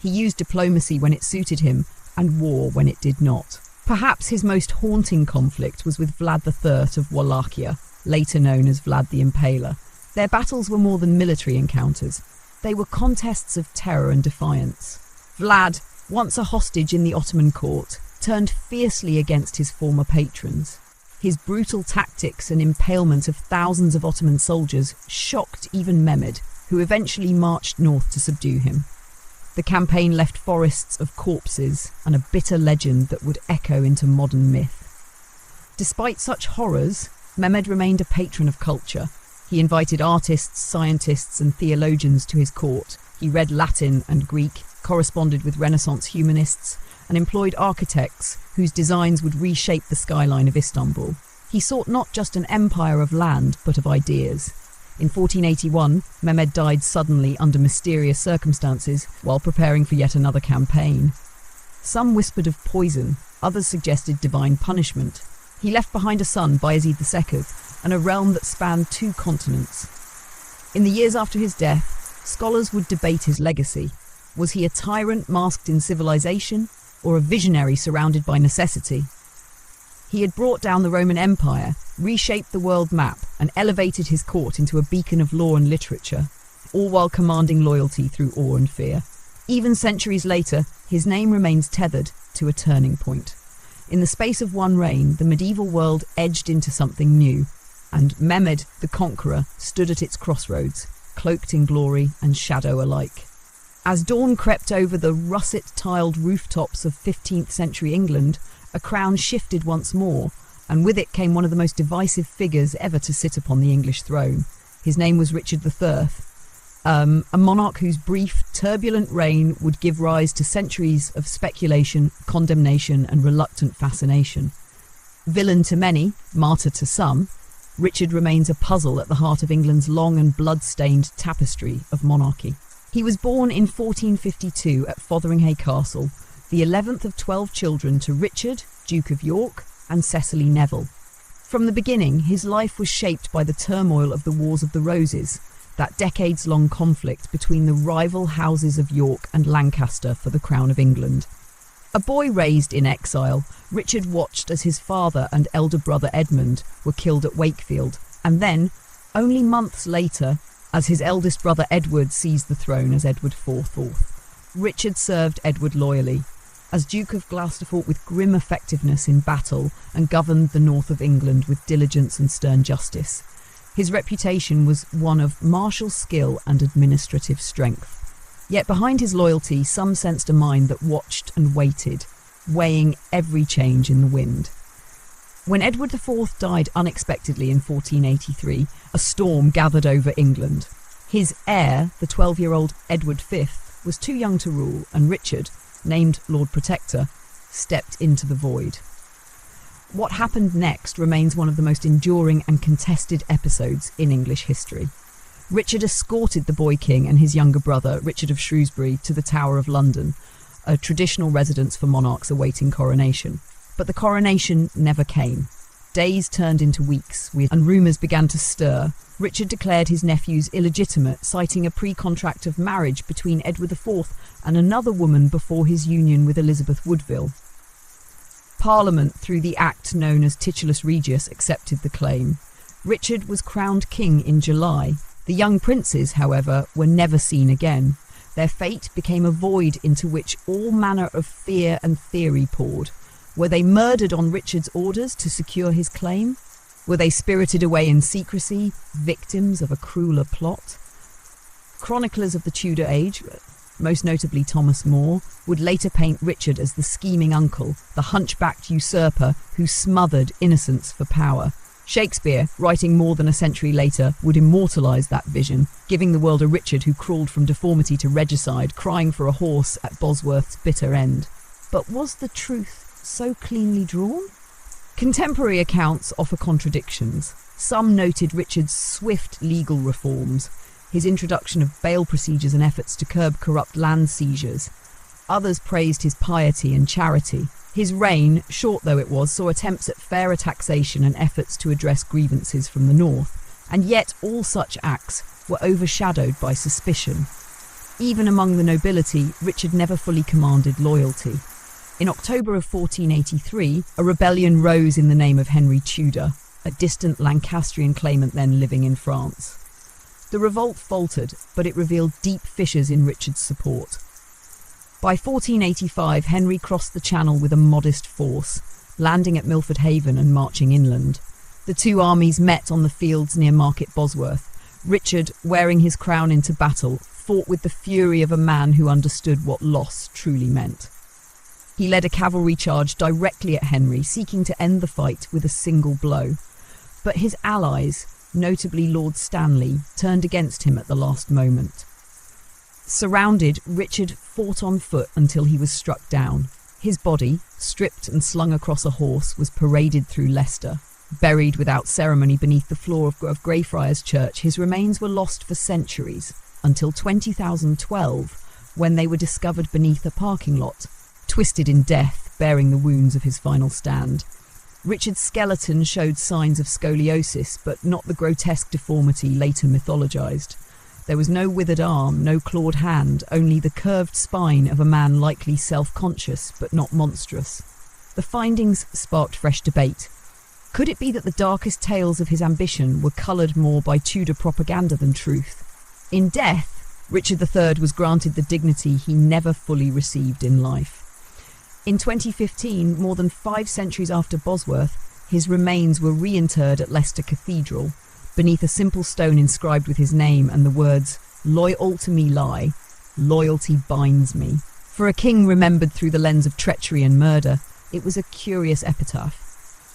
He used diplomacy when it suited him, and war when it did not. Perhaps his most haunting conflict was with Vlad III of Wallachia, later known as Vlad the Impaler. Their battles were more than military encounters. They were contests of terror and defiance. Vlad, once a hostage in the Ottoman court, turned fiercely against his former patrons. His brutal tactics and impalement of thousands of Ottoman soldiers shocked even Mehmed, who eventually marched north to subdue him. The campaign left forests of corpses and a bitter legend that would echo into modern myth. Despite such horrors, Mehmed remained a patron of culture. He invited artists, scientists, and theologians to his court. He read Latin and Greek, corresponded with Renaissance humanists, and employed architects whose designs would reshape the skyline of Istanbul. He sought not just an empire of land, but of ideas. In 1481, Mehmed died suddenly under mysterious circumstances while preparing for yet another campaign. Some whispered of poison, others suggested divine punishment. He left behind a son, Bayezid II, and a realm that spanned 2 continents. In the years after his death, scholars would debate his legacy. Was he a tyrant masked in civilization, or a visionary surrounded by necessity? He had brought down the Roman Empire, reshaped the world map, and elevated his court into a beacon of law and literature, all while commanding loyalty through awe and fear. Even centuries later, his name remains tethered to a turning point. In the space of one reign, the medieval world edged into something new, and Mehmed, the conqueror, stood at its crossroads, cloaked in glory and shadow alike. As dawn crept over the russet-tiled rooftops of 15th century England, a crown shifted once more, and with it came one of the most divisive figures ever to sit upon the English throne. His name was Richard III, a monarch whose brief, turbulent reign would give rise to centuries of speculation, condemnation, and reluctant fascination. Villain to many, martyr to some, Richard remains a puzzle at the heart of England's long and blood-stained tapestry of monarchy. He was born in 1452 at Fotheringhay Castle, the 11th of 12 children to Richard, Duke of York, and Cecily Neville. From the beginning, his life was shaped by the turmoil of the Wars of the Roses, that decades-long conflict between the rival houses of York and Lancaster for the crown of England. A boy raised in exile, Richard watched as his father and elder brother Edmund were killed at Wakefield, and then, only months later, as his eldest brother Edward seized the throne as Edward IV. Richard served Edward loyally. As Duke of Gloucester fought with grim effectiveness in battle and governed the north of England with diligence and stern justice. His reputation was one of martial skill and administrative strength. Yet behind his loyalty, some sensed a mind that watched and waited, weighing every change in the wind. When Edward IV died unexpectedly in 1483, a storm gathered over England. His heir, the 12-year-old Edward V, was too young to rule, and Richard, named Lord Protector, stepped into the void. What happened next remains one of the most enduring and contested episodes in English history. Richard escorted the boy king and his younger brother, Richard of Shrewsbury, to the Tower of London, a traditional residence for monarchs awaiting coronation. But the coronation never came. Days turned into weeks, and rumours began to stir. Richard declared his nephews illegitimate, citing a pre-contract of marriage between Edward IV and another woman before his union with Elizabeth Woodville. Parliament, through the act known as Titulus Regius, accepted the claim. Richard was crowned king in July. The young princes, however, were never seen again. Their fate became a void into which all manner of fear and theory poured. Were they murdered on Richard's orders to secure his claim? Were they spirited away in secrecy, victims of a crueler plot? Chroniclers of the Tudor age, most notably Thomas More, would later paint Richard as the scheming uncle, the hunchbacked usurper who smothered innocence for power. Shakespeare, writing more than a century later, would immortalise that vision, giving the world a Richard who crawled from deformity to regicide, crying for a horse at Bosworth's bitter end. But was the truth so cleanly drawn? Contemporary accounts offer contradictions. Some noted Richard's swift legal reforms, his introduction of bail procedures and efforts to curb corrupt land seizures. Others praised his piety and charity. His reign, short though it was, saw attempts at fairer taxation and efforts to address grievances from the north, and yet all such acts were overshadowed by suspicion. Even among the nobility, Richard never fully commanded loyalty. In October of 1483, a rebellion rose in the name of Henry Tudor, a distant Lancastrian claimant then living in France. The revolt faltered, but it revealed deep fissures in Richard's support. By 1485, Henry crossed the Channel with a modest force, landing at Milford Haven and marching inland. The two armies met on the fields near Market Bosworth. Richard, wearing his crown into battle, fought with the fury of a man who understood what loss truly meant. He led a cavalry charge directly at Henry, seeking to end the fight with a single blow. But his allies, notably Lord Stanley, turned against him at the last moment. Surrounded, Richard fought on foot until he was struck down. His body, stripped and slung across a horse, was paraded through Leicester. Buried without ceremony beneath the floor of Greyfriars Church, his remains were lost for centuries, until 2012, when they were discovered beneath a parking lot, twisted in death, bearing the wounds of his final stand. Richard's skeleton showed signs of scoliosis, but not the grotesque deformity later mythologized. There was no withered arm, no clawed hand, only the curved spine of a man likely self-conscious, but not monstrous. The findings sparked fresh debate. Could it be that the darkest tales of his ambition were coloured more by Tudor propaganda than truth? In death, Richard III was granted the dignity he never fully received in life. In 2015, more than 5 centuries after Bosworth, his remains were reinterred at Leicester Cathedral, beneath a simple stone inscribed with his name and the words, "Loyal to me lie, loyalty binds me." For a king remembered through the lens of treachery and murder, it was a curious epitaph.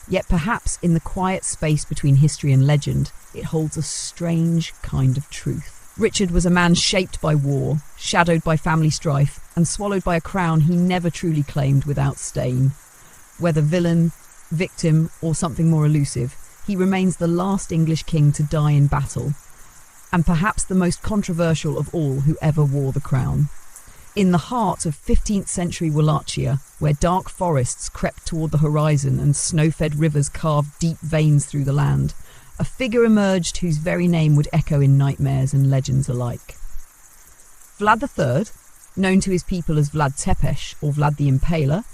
Yet perhaps in the quiet space between history and legend, it holds a strange kind of truth. Richard was a man shaped by war, shadowed by family strife, and swallowed by a crown he never truly claimed without stain. Whether villain, victim, or something more elusive, he remains the last English king to die in battle, and perhaps the most controversial of all who ever wore the crown. In the heart of 15th century Wallachia, where dark forests crept toward the horizon and snow-fed rivers carved deep veins through the land, a figure emerged whose very name would echo in nightmares and legends alike. Vlad III, known to his people as Vlad Tepes or Vlad the Impaler,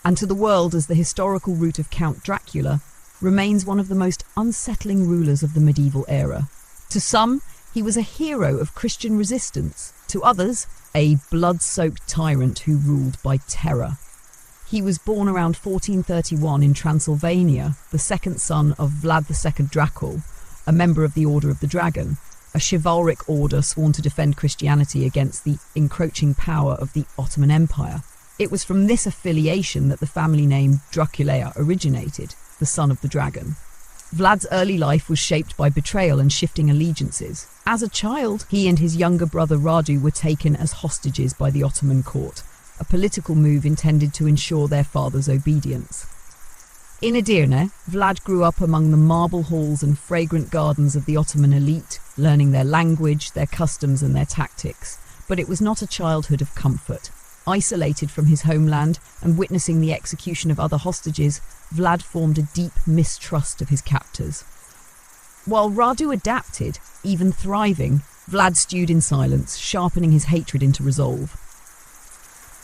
and to the world as the historical root of Count Dracula, remains one of the most unsettling rulers of the medieval era. To some, he was a hero of Christian resistance. To others, a blood-soaked tyrant who ruled by terror. He was born around 1431 in Transylvania, the second son of Vlad II Dracul, a member of the Order of the Dragon, a chivalric order sworn to defend Christianity against the encroaching power of the Ottoman Empire. It was from this affiliation that the family name Draculaea originated, the son of the dragon. Vlad's early life was shaped by betrayal and shifting allegiances. As a child, he and his younger brother Radu were taken as hostages by the Ottoman court, a political move intended to ensure their father's obedience. In Edirne, Vlad grew up among the marble halls and fragrant gardens of the Ottoman elite, learning their language, their customs and their tactics. But it was not a childhood of comfort. Isolated from his homeland and witnessing the execution of other hostages, Vlad formed a deep mistrust of his captors. While Radu adapted, even thriving, Vlad stewed in silence, sharpening his hatred into resolve.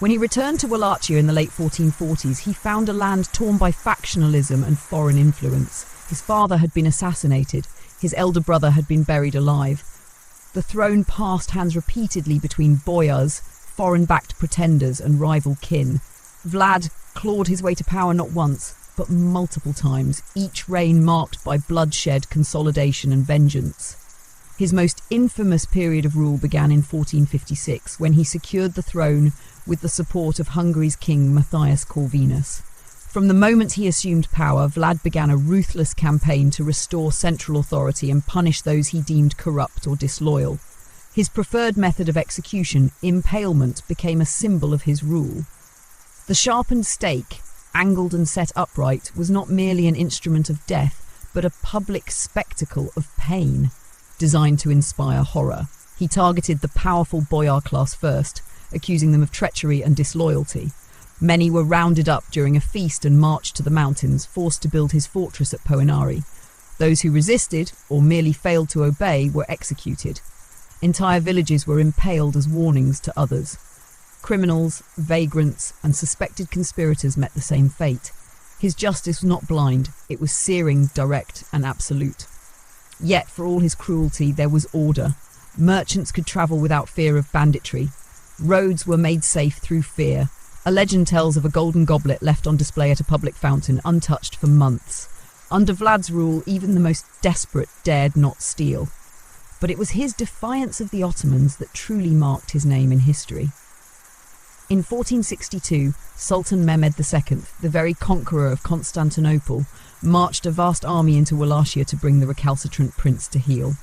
When he returned to Wallachia in the late 1440s, he found a land torn by factionalism and foreign influence. His father had been assassinated, his elder brother had been buried alive. The throne passed hands repeatedly between boyars, foreign-backed pretenders and rival kin. Vlad clawed his way to power not once, but multiple times, each reign marked by bloodshed, consolidation and vengeance. His most infamous period of rule began in 1456, when he secured the throne with the support of Hungary's king Matthias Corvinus. From the moment he assumed power, Vlad began a ruthless campaign to restore central authority and punish those he deemed corrupt or disloyal. His preferred method of execution, impalement, became a symbol of his rule. The sharpened stake, angled and set upright, was not merely an instrument of death, but a public spectacle of pain, designed to inspire horror. He targeted the powerful boyar class first, accusing them of treachery and disloyalty. Many were rounded up during a feast and marched to the mountains, forced to build his fortress at Poenari. Those who resisted, or merely failed to obey, were executed. Entire villages were impaled as warnings to others. Criminals, vagrants, and suspected conspirators met the same fate. His justice was not blind, it was searing, direct, and absolute. Yet, for all his cruelty, there was order. Merchants could travel without fear of banditry. Roads were made safe through fear. A legend tells of a golden goblet left on display at a public fountain, untouched for months. Under Vlad's rule, even the most desperate dared not steal. But it was his defiance of the Ottomans that truly marked his name in history. In 1462, Sultan Mehmed II, the very conqueror of Constantinople, marched a vast army into Wallachia to bring the recalcitrant prince to heel.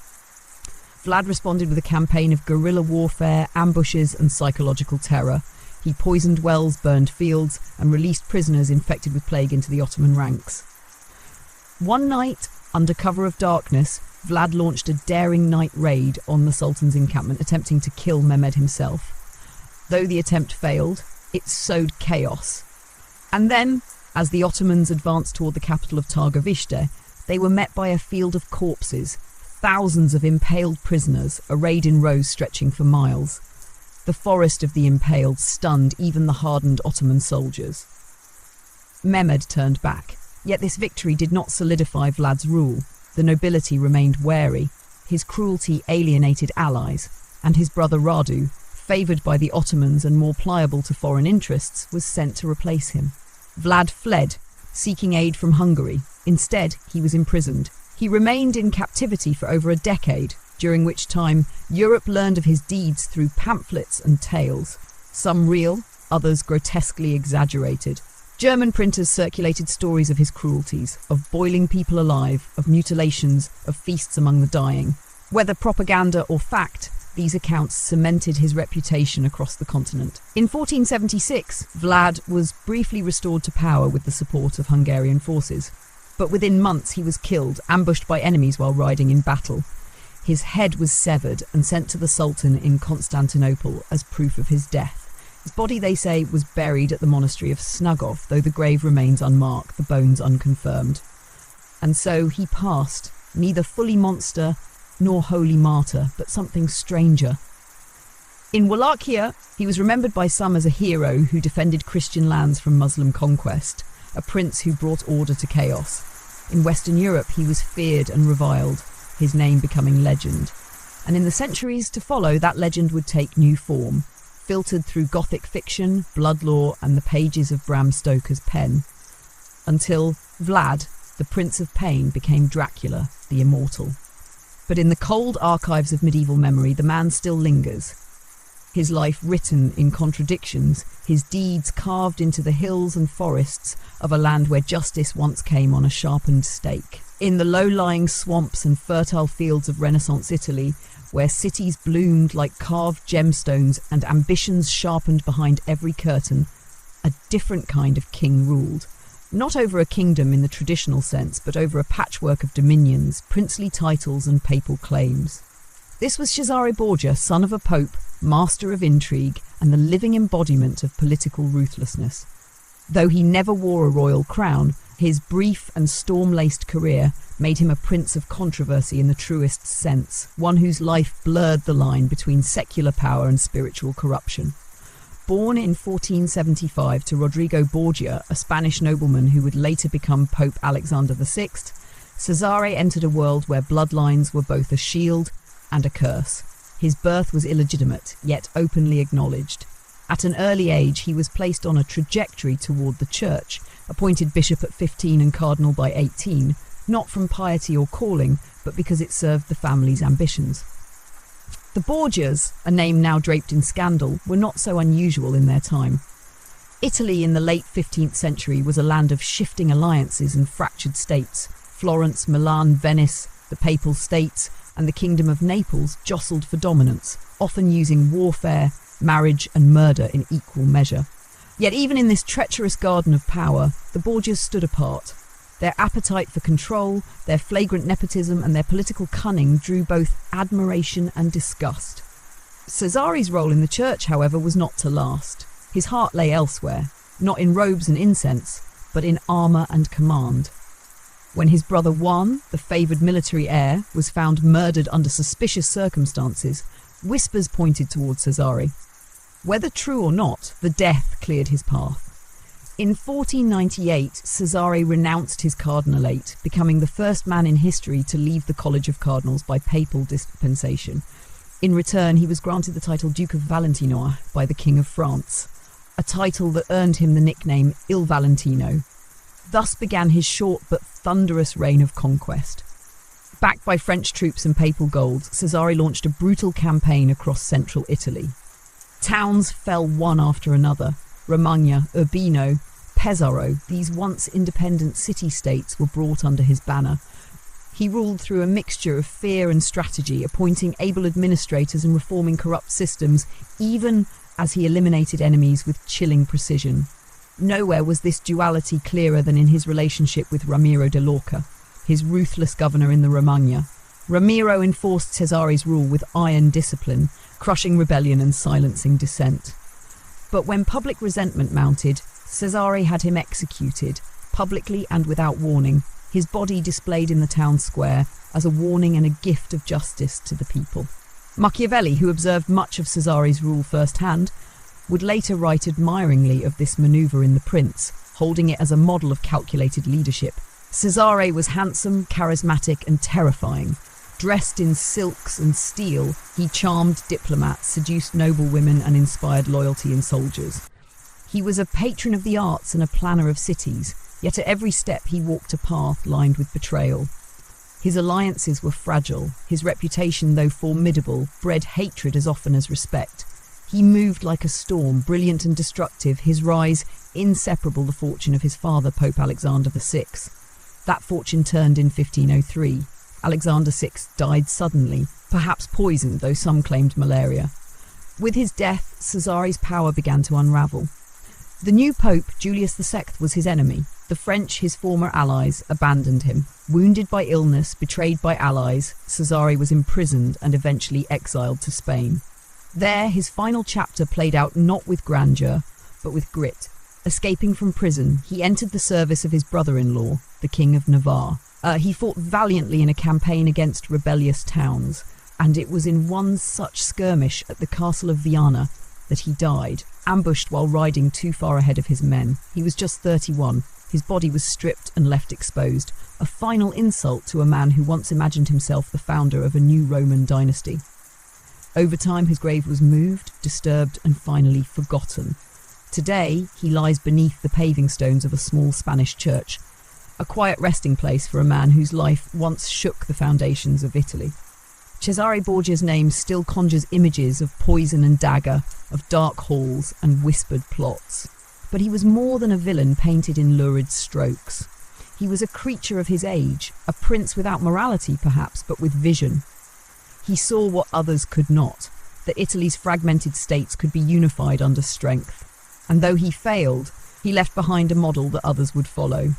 Vlad responded with a campaign of guerrilla warfare, ambushes and psychological terror. He poisoned wells, burned fields, and released prisoners infected with plague into the Ottoman ranks. One night, under cover of darkness, Vlad launched a daring night raid on the Sultan's encampment, attempting to kill Mehmed himself. Though the attempt failed, it sowed chaos. And then, as the Ottomans advanced toward the capital of Targovishte, they were met by a field of corpses, thousands of impaled prisoners, arrayed in rows stretching for miles. The forest of the impaled stunned even the hardened Ottoman soldiers. Mehmed turned back, yet this victory did not solidify Vlad's rule. The nobility remained wary, his cruelty alienated allies, and his brother Radu, favoured by the Ottomans and more pliable to foreign interests, was sent to replace him. Vlad fled, seeking aid from Hungary. Instead, he was imprisoned. He remained in captivity for over a decade, during which time Europe learned of his deeds through pamphlets and tales, some real, others grotesquely exaggerated. German printers circulated stories of his cruelties, of boiling people alive, of mutilations, of feasts among the dying. Whether propaganda or fact, these accounts cemented his reputation across the continent. In 1476, Vlad was briefly restored to power with the support of Hungarian forces. But within months he was killed, ambushed by enemies while riding in battle. His head was severed and sent to the Sultan in Constantinople as proof of his death. His body, they say, was buried at the monastery of Snugov, though the grave remains unmarked, the bones unconfirmed. And so he passed, neither fully monster nor holy martyr, but something stranger. In Wallachia, he was remembered by some as a hero who defended Christian lands from Muslim conquest, a prince who brought order to chaos. In Western Europe, he was feared and reviled, his name becoming legend. And in the centuries to follow, that legend would take new form, filtered through Gothic fiction, blood lore, and the pages of Bram Stoker's pen, until Vlad, the Prince of Pain, became Dracula, the Immortal. But in the cold archives of medieval memory, the man still lingers. His life written in contradictions, his deeds carved into the hills and forests of a land where justice once came on a sharpened stake. In the low-lying swamps and fertile fields of Renaissance Italy, where cities bloomed like carved gemstones and ambitions sharpened behind every curtain, a different kind of king ruled. Not over a kingdom in the traditional sense, but over a patchwork of dominions, princely titles and papal claims. This was Cesare Borgia, son of a pope, master of intrigue, and the living embodiment of political ruthlessness. Though he never wore a royal crown, his brief and storm-laced career made him a prince of controversy in the truest sense, one whose life blurred the line between secular power and spiritual corruption. Born in 1475 to Rodrigo Borgia, a Spanish nobleman who would later become Pope Alexander VI, Cesare entered a world where bloodlines were both a shield and a curse. His birth was illegitimate, yet openly acknowledged. At an early age, he was placed on a trajectory toward the church, appointed bishop at 15 and cardinal by 18, not from piety or calling, but because it served the family's ambitions. The Borgias, a name now draped in scandal, were not so unusual in their time. Italy in the late 15th century was a land of shifting alliances and fractured states. Florence, Milan, Venice, the Papal States, and the Kingdom of Naples jostled for dominance, often using warfare, marriage, and murder in equal measure. Yet even in this treacherous garden of power, the Borgias stood apart. Their appetite for control, their flagrant nepotism, and their political cunning drew both admiration and disgust. Cesare's role in the church, however, was not to last. His heart lay elsewhere, not in robes and incense, but in armour and command. When his brother Juan, the favoured military heir, was found murdered under suspicious circumstances, whispers pointed towards Cesare. Whether true or not, the death cleared his path. In 1498, Cesare renounced his cardinalate, becoming the first man in history to leave the College of Cardinals by papal dispensation. In return, he was granted the title Duke of Valentinois by the King of France, a title that earned him the nickname Il Valentino. Thus began his short but thunderous reign of conquest. Backed by French troops and papal gold, Cesare launched a brutal campaign across central Italy. Towns fell one after another. Romagna, Urbino, Pesaro, these once independent city-states were brought under his banner. He ruled through a mixture of fear and strategy, appointing able administrators and reforming corrupt systems, even as he eliminated enemies with chilling precision. Nowhere was this duality clearer than in his relationship with Ramiro de Lorca, his ruthless governor in the Romagna. Ramiro enforced Cesare's rule with iron discipline, crushing rebellion and silencing dissent. But when public resentment mounted, Cesare had him executed, publicly and without warning, his body displayed in the town square as a warning and a gift of justice to the people. Machiavelli, who observed much of Cesare's rule firsthand, would later write admiringly of this manoeuvre in The Prince, holding it as a model of calculated leadership. Cesare was handsome, charismatic, and terrifying. Dressed in silks and steel, he charmed diplomats, seduced noble women, and inspired loyalty in soldiers. He was a patron of the arts and a planner of cities, yet at every step he walked a path lined with betrayal. His alliances were fragile. His reputation, though formidable, bred hatred as often as respect. He moved like a storm, brilliant and destructive, his rise inseparable the fortune of his father, Pope Alexander VI. That fortune turned in 1503. Alexander VI died suddenly, perhaps poisoned, though some claimed malaria. With his death, Cesare's power began to unravel. The new Pope, Julius II, was his enemy. The French, his former allies, abandoned him. Wounded by illness, betrayed by allies, Cesare was imprisoned and eventually exiled to Spain. There, his final chapter played out not with grandeur, but with grit. Escaping from prison, he entered the service of his brother-in-law, the King of Navarre. He fought valiantly in a campaign against rebellious towns, and it was in one such skirmish at the castle of Viana that he died, ambushed while riding too far ahead of his men. He was just 31. His body was stripped and left exposed, a final insult to a man who once imagined himself the founder of a new Roman dynasty. Over time, his grave was moved, disturbed, and finally forgotten. Today, he lies beneath the paving stones of a small Spanish church, a quiet resting place for a man whose life once shook the foundations of Italy. Cesare Borgia's name still conjures images of poison and dagger, of dark halls and whispered plots. But he was more than a villain painted in lurid strokes. He was a creature of his age, a prince without morality perhaps, but with vision. He saw what others could not, that Italy's fragmented states could be unified under strength. And though he failed, he left behind a model that others would follow.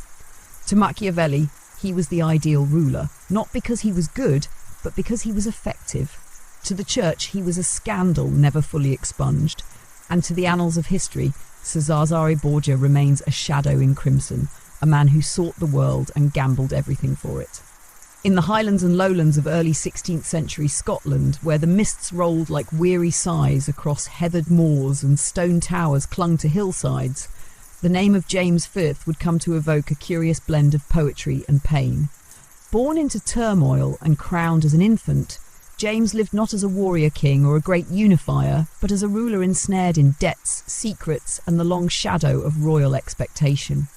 To Machiavelli, he was the ideal ruler, not because he was good, but because he was effective. To the church, he was a scandal never fully expunged. And to the annals of history, Cesare Borgia remains a shadow in crimson, a man who sought the world and gambled everything for it. In the highlands and lowlands of early 16th century Scotland, where the mists rolled like weary sighs across heathered moors and stone towers clung to hillsides, the name of James V would come to evoke a curious blend of poetry and pain. Born into turmoil and crowned as an infant, James lived not as a warrior king or a great unifier, but as a ruler ensnared in debts, secrets, and the long shadow of royal expectation.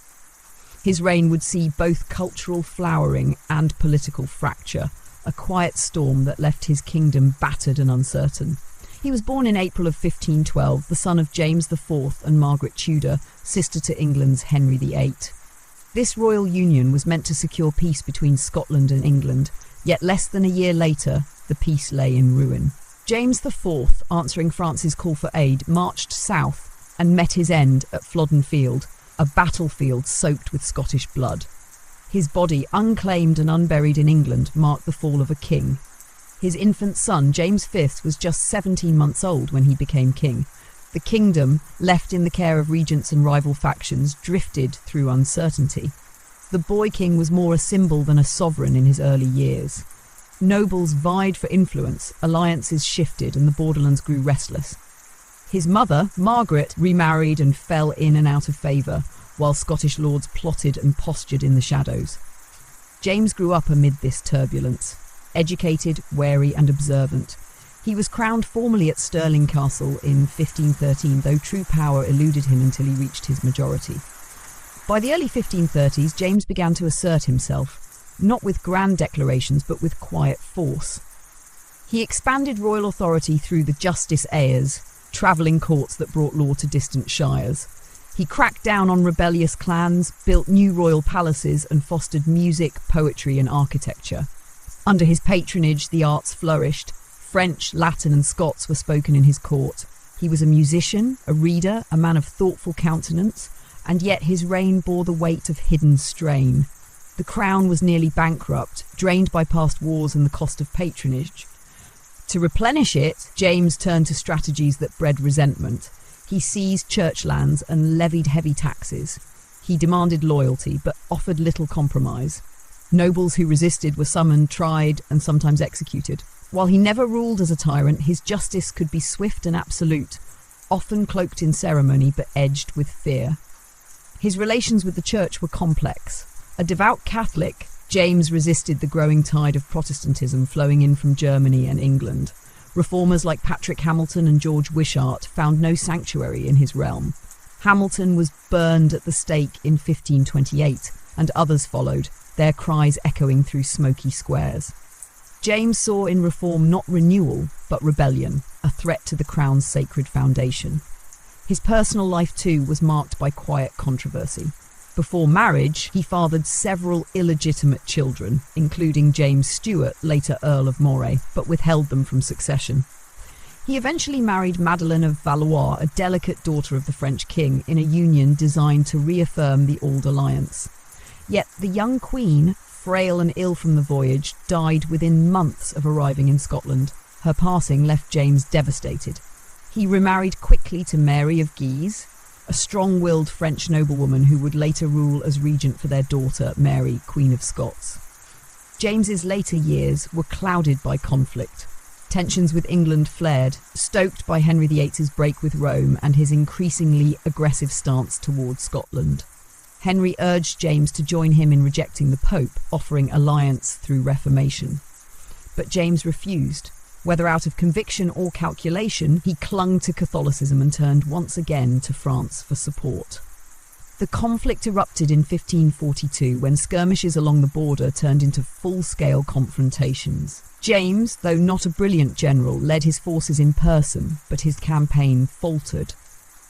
His reign would see both cultural flowering and political fracture, a quiet storm that left his kingdom battered and uncertain. He was born in April of 1512, the son of James IV and Margaret Tudor, sister to England's Henry VIII. This royal union was meant to secure peace between Scotland and England, yet less than a year later, the peace lay in ruin. James IV, answering France's call for aid, marched south and met his end at Flodden Field, a battlefield soaked with Scottish blood. His body, unclaimed and unburied in England, marked the fall of a king. His infant son, James V, was just 17 months old when he became king. The kingdom, left in the care of regents and rival factions, drifted through uncertainty. The boy king was more a symbol than a sovereign in his early years. Nobles vied for influence, alliances shifted, and the borderlands grew restless. His mother, Margaret, remarried and fell in and out of favour, while Scottish lords plotted and postured in the shadows. James grew up amid this turbulence, educated, wary and observant. He was crowned formally at Stirling Castle in 1513, though true power eluded him until he reached his majority. By the early 1530s, James began to assert himself, not with grand declarations, but with quiet force. He expanded royal authority through the Justice Ayers, travelling courts that brought law to distant shires. He cracked down on rebellious clans, built new royal palaces, and fostered music, poetry, and architecture. Under his patronage, the arts flourished. French, Latin, and Scots were spoken in his court. He was a musician, a reader, a man of thoughtful countenance, and yet his reign bore the weight of hidden strain. The crown was nearly bankrupt, drained by past wars and the cost of patronage. To replenish it, James turned to strategies that bred resentment. He seized church lands and levied heavy taxes. He demanded loyalty, but offered little compromise. Nobles who resisted were summoned, tried, and sometimes executed. While he never ruled as a tyrant, his justice could be swift and absolute, often cloaked in ceremony but edged with fear. His relations with the church were complex. A devout Catholic, James resisted the growing tide of Protestantism flowing in from Germany and England. Reformers like Patrick Hamilton and George Wishart found no sanctuary in his realm. Hamilton was burned at the stake in 1528, and others followed, their cries echoing through smoky squares. James saw in reform not renewal, but rebellion, a threat to the crown's sacred foundation. His personal life, too, was marked by quiet controversy. Before marriage, he fathered several illegitimate children, including James Stuart, later Earl of Moray, but withheld them from succession. He eventually married Madeleine of Valois, a delicate daughter of the French king, in a union designed to reaffirm the old alliance. Yet the young queen, frail and ill from the voyage, died within months of arriving in Scotland. Her passing left James devastated. He remarried quickly to Mary of Guise, a strong-willed French noblewoman who would later rule as regent for their daughter, Mary, Queen of Scots. James's later years were clouded by conflict. Tensions with England flared, stoked by Henry VIII's break with Rome and his increasingly aggressive stance towards Scotland. Henry urged James to join him in rejecting the Pope, offering alliance through reformation. But James refused. Whether out of conviction or calculation, he clung to Catholicism and turned once again to France for support. The conflict erupted in 1542 when skirmishes along the border turned into full-scale confrontations. James, though not a brilliant general, led his forces in person, but his campaign faltered.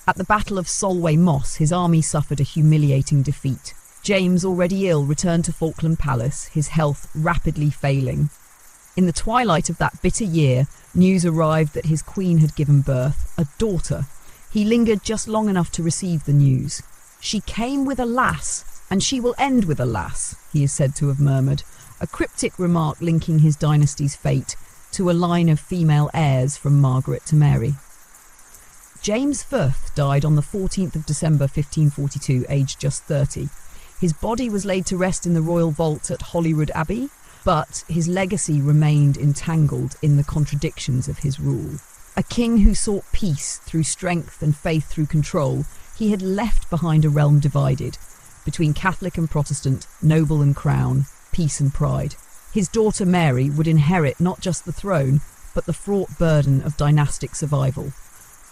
At the Battle of Solway Moss, his army suffered a humiliating defeat. James, already ill, returned to Falkland Palace, his health rapidly failing. In the twilight of that bitter year, news arrived that his queen had given birth, a daughter. He lingered just long enough to receive the news. "She came with a lass, and she will end with a lass," he is said to have murmured, a cryptic remark linking his dynasty's fate to a line of female heirs from Margaret to Mary. James Firth died on the 14th of December 1542, aged just 30. His body was laid to rest in the royal vault at Holyrood Abbey, but his legacy remained entangled in the contradictions of his rule. A king who sought peace through strength and faith through control, he had left behind a realm divided between Catholic and Protestant, noble and crown, peace and pride. His daughter Mary would inherit not just the throne, but the fraught burden of dynastic survival.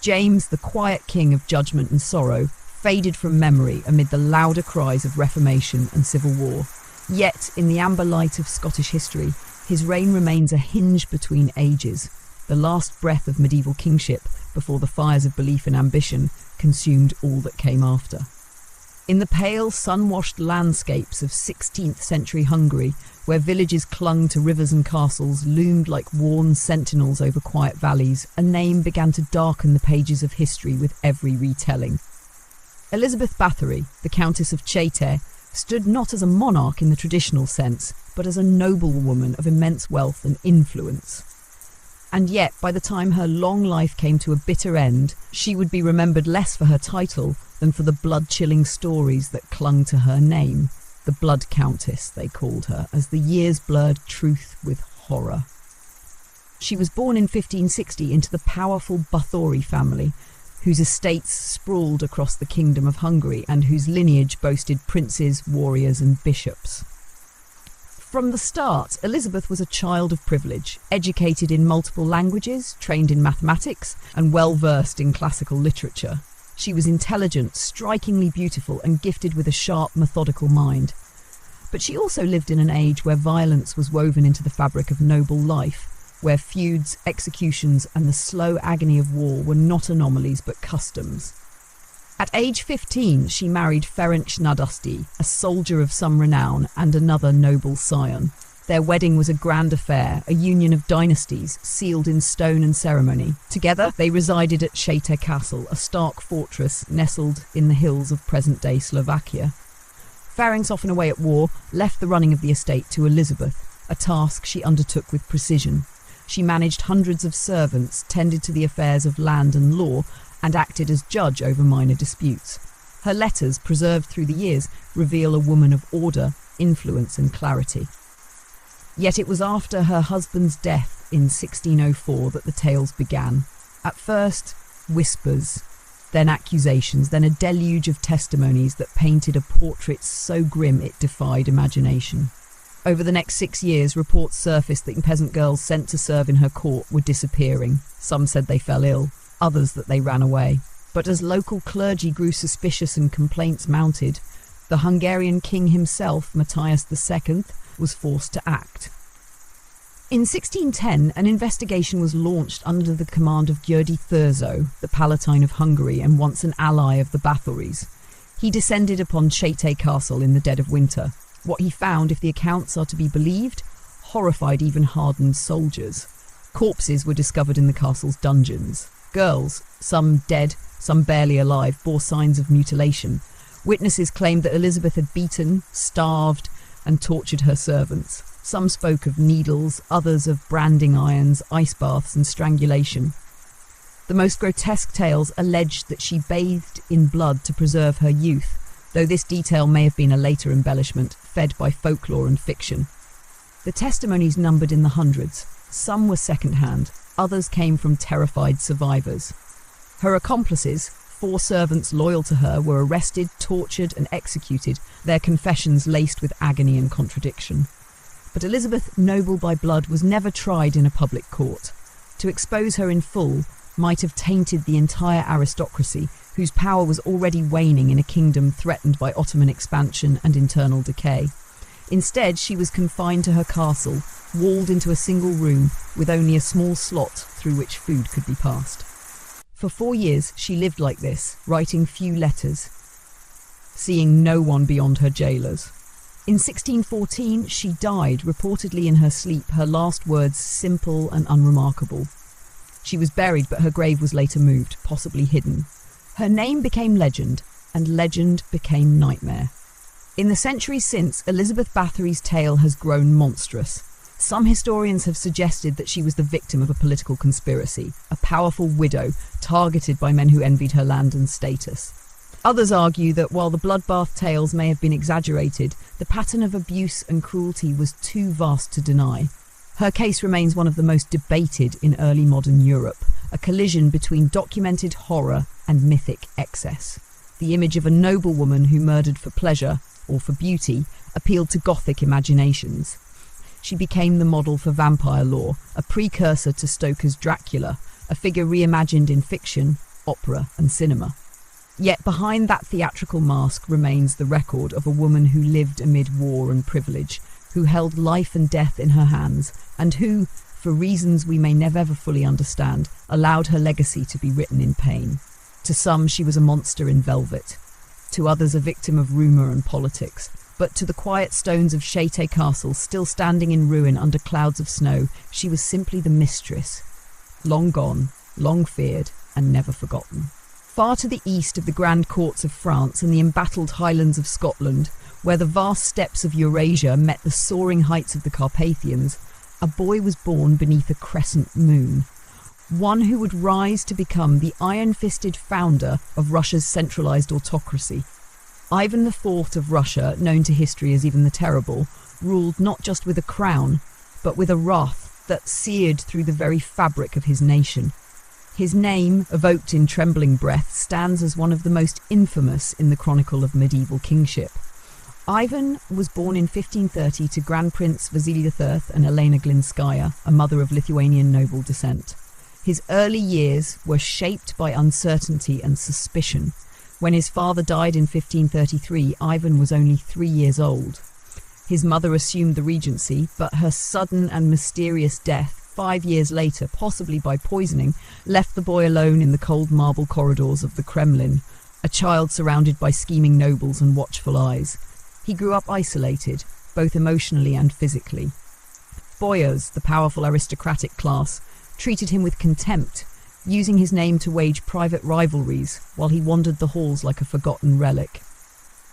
James, the quiet king of judgment and sorrow, faded from memory amid the louder cries of Reformation and Civil War. Yet, in the amber light of Scottish history, his reign remains a hinge between ages, the last breath of medieval kingship before the fires of belief and ambition consumed all that came after. In the pale, sun-washed landscapes of 16th century Hungary, where villages clung to rivers and castles, loomed like worn sentinels over quiet valleys, a name began to darken the pages of history with every retelling. Elizabeth Bathory, the Countess of Chete, stood not as a monarch in the traditional sense, but as a noblewoman of immense wealth and influence. And yet, by the time her long life came to a bitter end, she would be remembered less for her title than for the blood-chilling stories that clung to her name. The Blood Countess, they called her, as the years blurred truth with horror. She was born in 1560 into the powerful Bathory family, whose estates sprawled across the Kingdom of Hungary and whose lineage boasted princes, warriors and bishops. From the start, Elizabeth was a child of privilege, educated in multiple languages, trained in mathematics, and well-versed in classical literature. She was intelligent, strikingly beautiful, and gifted with a sharp, methodical mind. But she also lived in an age where violence was woven into the fabric of noble life, where feuds, executions, and the slow agony of war were not anomalies but customs. At age 15, she married Ferenc Nadasti, a soldier of some renown and another noble scion. Their wedding was a grand affair, a union of dynasties, sealed in stone and ceremony. Together, they resided at Chete Castle, a stark fortress nestled in the hills of present-day Slovakia. Ferenc, often away at war, left the running of the estate to Elizabeth, a task she undertook with precision. She managed hundreds of servants, tended to the affairs of land and law, and acted as judge over minor disputes. Her letters, preserved through the years, reveal a woman of order, influence and clarity. Yet it was after her husband's death in 1604 that the tales began. At first, whispers, then accusations, then a deluge of testimonies that painted a portrait so grim it defied imagination. Over the next 6 years, reports surfaced that peasant girls sent to serve in her court were disappearing. Some said they fell ill, others that they ran away. But as local clergy grew suspicious and complaints mounted, the Hungarian king himself, Matthias II, was forced to act. In 1610, an investigation was launched under the command of György Thurzó, the Palatine of Hungary and once an ally of the Bathories. He descended upon Chete Castle in the dead of winter. What he found, if the accounts are to be believed, horrified even hardened soldiers. Corpses were discovered in the castle's dungeons. Girls, some dead, some barely alive, bore signs of mutilation. Witnesses claimed that Elizabeth had beaten, starved, and tortured her servants. Some spoke of needles, others of branding irons, ice baths, and strangulation. The most grotesque tales alleged that she bathed in blood to preserve her youth, though this detail may have been a later embellishment, fed by folklore and fiction. The testimonies numbered in the hundreds. Some were second-hand, others came from terrified survivors. Her accomplices, 4 servants loyal to her, were arrested, tortured, and executed, their confessions laced with agony and contradiction. But Elizabeth, noble by blood, was never tried in a public court. To expose her in full might have tainted the entire aristocracy, whose power was already waning in a kingdom threatened by Ottoman expansion and internal decay. Instead, she was confined to her castle, walled into a single room with only a small slot through which food could be passed. For 4 years, she lived like this, writing few letters, seeing no one beyond her jailers. In 1614, she died, reportedly in her sleep, her last words simple and unremarkable. She was buried, but her grave was later moved, possibly hidden. Her name became legend, and legend became nightmare. In the centuries since, Elizabeth Bathory's tale has grown monstrous. Some historians have suggested that she was the victim of a political conspiracy, a powerful widow targeted by men who envied her land and status. Others argue that while the bloodbath tales may have been exaggerated, the pattern of abuse and cruelty was too vast to deny. Her case remains one of the most debated in early modern Europe, a collision between documented horror and mythic excess. The image of a noblewoman who murdered for pleasure, or for beauty, appealed to Gothic imaginations. She became the model for vampire lore, a precursor to Stoker's Dracula, a figure reimagined in fiction, opera, and cinema. Yet behind that theatrical mask remains the record of a woman who lived amid war and privilege, who held life and death in her hands, and who, for reasons we may never ever fully understand, allowed her legacy to be written in pain. To some, she was a monster in velvet. To others, a victim of rumour and politics. But to the quiet stones of Château Castle, still standing in ruin under clouds of snow, she was simply the mistress. Long gone, long feared, and never forgotten. Far to the east of the grand courts of France and the embattled highlands of Scotland, where the vast steppes of Eurasia met the soaring heights of the Carpathians, a boy was born beneath a crescent moon. One who would rise to become the iron-fisted founder of Russia's centralized autocracy. Ivan IV of Russia, known to history as even the Terrible, ruled not just with a crown, but with a wrath that seared through the very fabric of his nation. His name, evoked in trembling breath, stands as one of the most infamous in the chronicle of medieval kingship. Ivan was born in 1530 to Grand Prince Vasily III and Elena Glinskaya, a mother of Lithuanian noble descent. His early years were shaped by uncertainty and suspicion. When his father died in 1533, Ivan was only 3 years old. His mother assumed the regency, but her sudden and mysterious death, 5 years later, possibly by poisoning, left the boy alone in the cold marble corridors of the Kremlin, a child surrounded by scheming nobles and watchful eyes. He grew up isolated, both emotionally and physically. Boyars, the powerful aristocratic class, treated him with contempt, using his name to wage private rivalries while he wandered the halls like a forgotten relic.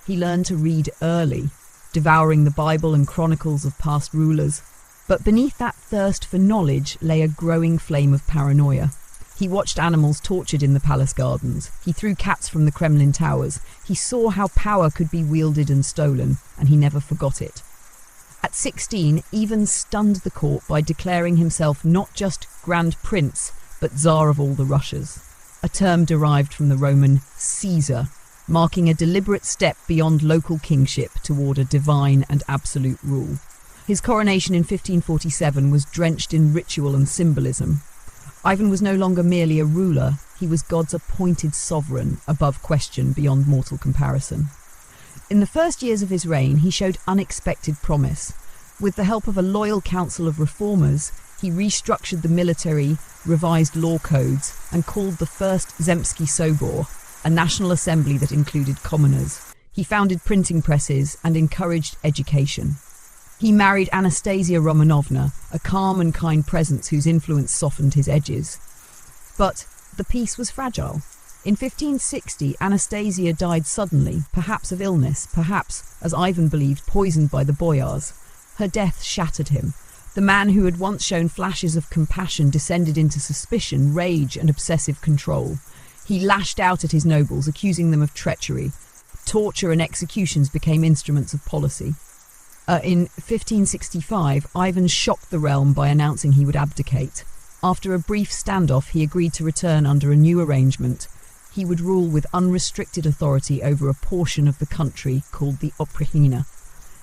He learned to read early, devouring the Bible and chronicles of past rulers, but beneath that thirst for knowledge lay a growing flame of paranoia. He watched animals tortured in the palace gardens. He threw cats from the Kremlin towers. He saw how power could be wielded and stolen, and he never forgot it. At 16, Ivan stunned the court by declaring himself not just Grand Prince, but Tsar of all the Russias, a term derived from the Roman Caesar, marking a deliberate step beyond local kingship toward a divine and absolute rule. His coronation in 1547 was drenched in ritual and symbolism. Ivan was no longer merely a ruler, he was God's appointed sovereign, above question, beyond mortal comparison. In the first years of his reign, he showed unexpected promise. With the help of a loyal council of reformers, he restructured the military, revised law codes, and called the First Zemsky Sobor, a national assembly that included commoners. He founded printing presses and encouraged education. He married Anastasia Romanovna, a calm and kind presence whose influence softened his edges. But the peace was fragile. In 1560, Anastasia died suddenly, perhaps of illness, perhaps, as Ivan believed, poisoned by the boyars. Her death shattered him. The man who had once shown flashes of compassion descended into suspicion, rage, and obsessive control. He lashed out at his nobles, accusing them of treachery. Torture and executions became instruments of policy. In 1565, Ivan shocked the realm by announcing he would abdicate. After a brief standoff, he agreed to return under a new arrangement. He would rule with unrestricted authority over a portion of the country called the Oprichnina.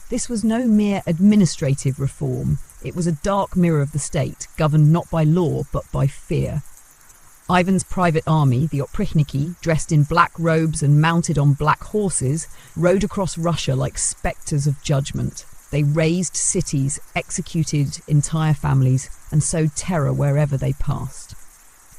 This was no mere administrative reform. It was a dark mirror of the state, governed not by law but by fear. Ivan's private army, the Oprichniki, dressed in black robes and mounted on black horses, rode across Russia like spectres of judgment. They razed cities, executed entire families, and sowed terror wherever they passed.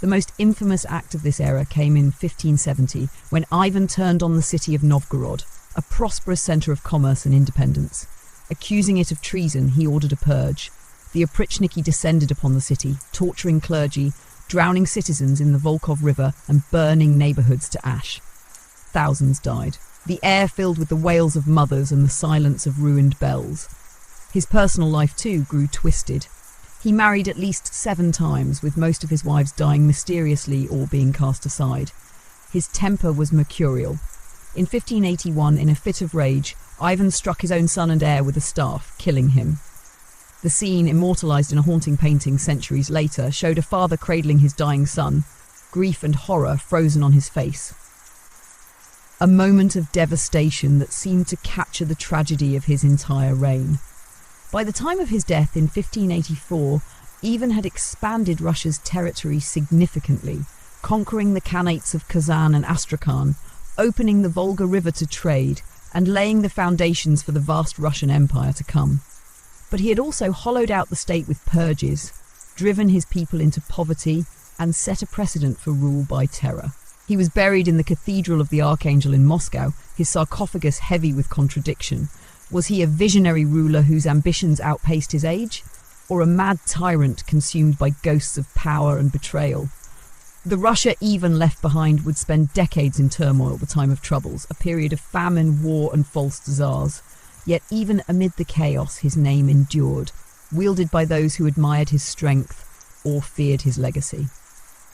The most infamous act of this era came in 1570, when Ivan turned on the city of Novgorod, a prosperous centre of commerce and independence. Accusing it of treason, he ordered a purge. The Oprichniki descended upon the city, torturing clergy, drowning citizens in the Volkhov River, and burning neighbourhoods to ash. Thousands died. The air filled with the wails of mothers and the silence of ruined bells. His personal life, too, grew twisted. He married at least 7 times, with most of his wives dying mysteriously or being cast aside. His temper was mercurial. In 1581, in a fit of rage, Ivan struck his own son and heir with a staff, killing him. The scene, immortalised in a haunting painting centuries later, showed a father cradling his dying son, grief and horror frozen on his face. A moment of devastation that seemed to capture the tragedy of his entire reign. By the time of his death in 1584, Ivan had expanded Russia's territory significantly, conquering the Khanates of Kazan and Astrakhan, opening the Volga River to trade, and laying the foundations for the vast Russian Empire to come. But he had also hollowed out the state with purges, driven his people into poverty, and set a precedent for rule by terror. He was buried in the Cathedral of the Archangel in Moscow, his sarcophagus heavy with contradiction. Was he a visionary ruler whose ambitions outpaced his age, or a mad tyrant consumed by ghosts of power and betrayal? The Russia Ivan left behind would spend decades in turmoil, the time of troubles, a period of famine, war, and false czars. Yet even amid the chaos, his name endured, wielded by those who admired his strength or feared his legacy.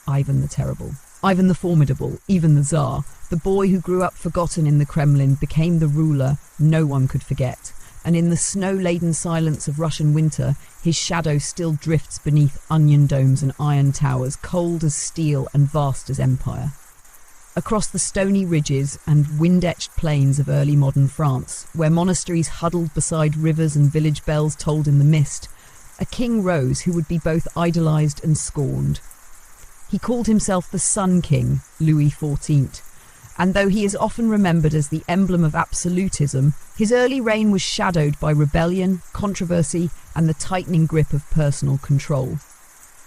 Ivan the Terrible. Ivan the Formidable, even the Tsar, the boy who grew up forgotten in the Kremlin, became the ruler no one could forget. And in the snow-laden silence of Russian winter, his shadow still drifts beneath onion domes and iron towers, cold as steel and vast as empire. Across the stony ridges and wind-etched plains of early modern France, where monasteries huddled beside rivers and village bells tolled in the mist, a king rose who would be both idolised and scorned. He called himself the Sun King, Louis XIV, and though he is often remembered as the emblem of absolutism, his early reign was shadowed by rebellion, controversy, and the tightening grip of personal control.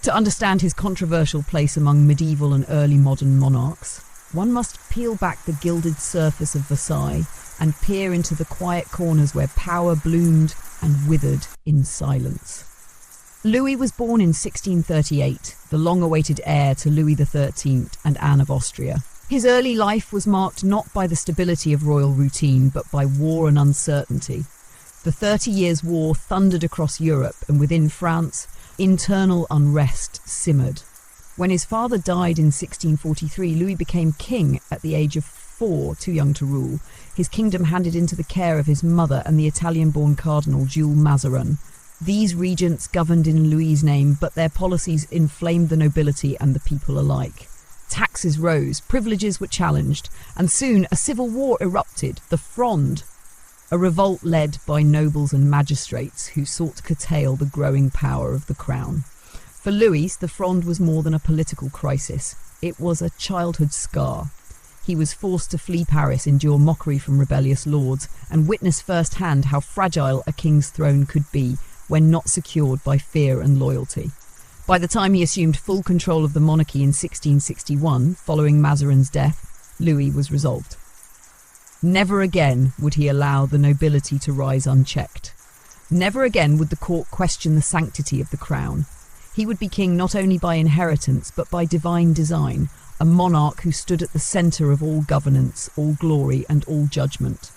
To understand his controversial place among medieval and early modern monarchs, one must peel back the gilded surface of Versailles and peer into the quiet corners where power bloomed and withered in silence. Louis was born in 1638, the long-awaited heir to Louis XIII and Anne of Austria. His early life was marked not by the stability of royal routine, but by war and uncertainty. The 30 Years' War thundered across Europe, and within France, internal unrest simmered. When his father died in 1643, Louis became king at the age of 4, too young to rule, his kingdom handed into the care of his mother and the Italian-born Cardinal Jules Mazarin. These regents governed in Louis's name, but their policies inflamed the nobility and the people alike. Taxes rose, privileges were challenged, and soon a civil war erupted, the Fronde, a revolt led by nobles and magistrates who sought to curtail the growing power of the crown. For Louis, the Fronde was more than a political crisis. It was a childhood scar. He was forced to flee Paris, endure mockery from rebellious lords, and witness firsthand how fragile a king's throne could be when not secured by fear and loyalty. By the time he assumed full control of the monarchy in 1661, following Mazarin's death, Louis was resolved. Never again would he allow the nobility to rise unchecked. Never again would the court question the sanctity of the crown. He would be king not only by inheritance, but by divine design, a monarch who stood at the centre of all governance, all glory, and all judgment.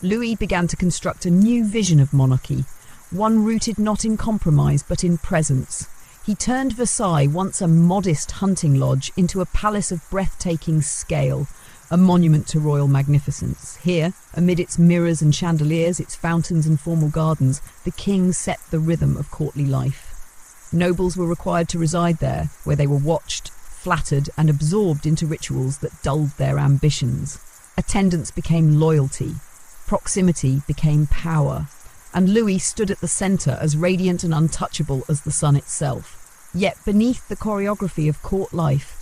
Louis began to construct a new vision of monarchy, one rooted not in compromise but in presence. He turned Versailles, once a modest hunting lodge, into a palace of breathtaking scale, a monument to royal magnificence. Here, amid its mirrors and chandeliers, its fountains and formal gardens, the king set the rhythm of courtly life. Nobles were required to reside there, where they were watched, flattered, and absorbed into rituals that dulled their ambitions. Attendance became loyalty, proximity became power, and Louis stood at the centre as radiant and untouchable as the sun itself. Yet beneath the choreography of court life,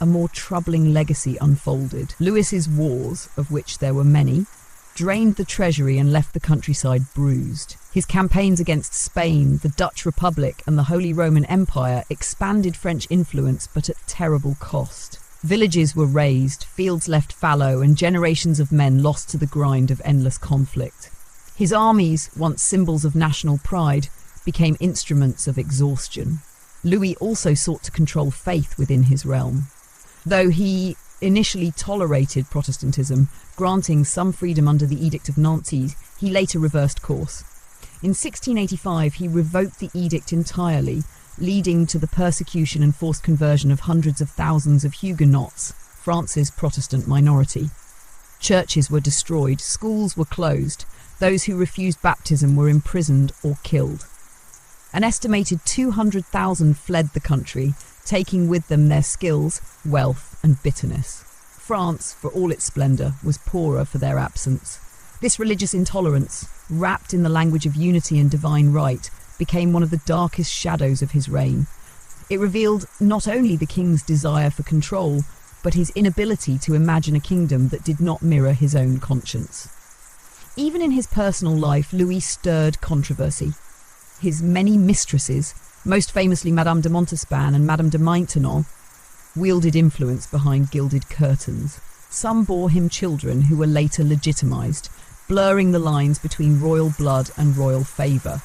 a more troubling legacy unfolded. Louis's wars, of which there were many, drained the treasury and left the countryside bruised. His campaigns against Spain, the Dutch Republic, and the Holy Roman Empire expanded French influence, but at terrible cost. Villages were razed, fields left fallow, and generations of men lost to the grind of endless conflict. His armies, once symbols of national pride, became instruments of exhaustion. Louis also sought to control faith within his realm. Though he initially tolerated Protestantism, granting some freedom under the Edict of Nantes, he later reversed course. In 1685, he revoked the edict entirely, leading to the persecution and forced conversion of hundreds of thousands of Huguenots, France's Protestant minority. Churches were destroyed, schools were closed, those who refused baptism were imprisoned or killed. An estimated 200,000 fled the country, taking with them their skills, wealth, and bitterness. France, for all its splendour, was poorer for their absence. This religious intolerance, wrapped in the language of unity and divine right, became one of the darkest shadows of his reign. It revealed not only the king's desire for control, but his inability to imagine a kingdom that did not mirror his own conscience. Even in his personal life, Louis stirred controversy. His many mistresses, most famously Madame de Montespan and Madame de Maintenon, wielded influence behind gilded curtains. Some bore him children who were later legitimised, blurring the lines between royal blood and royal favour.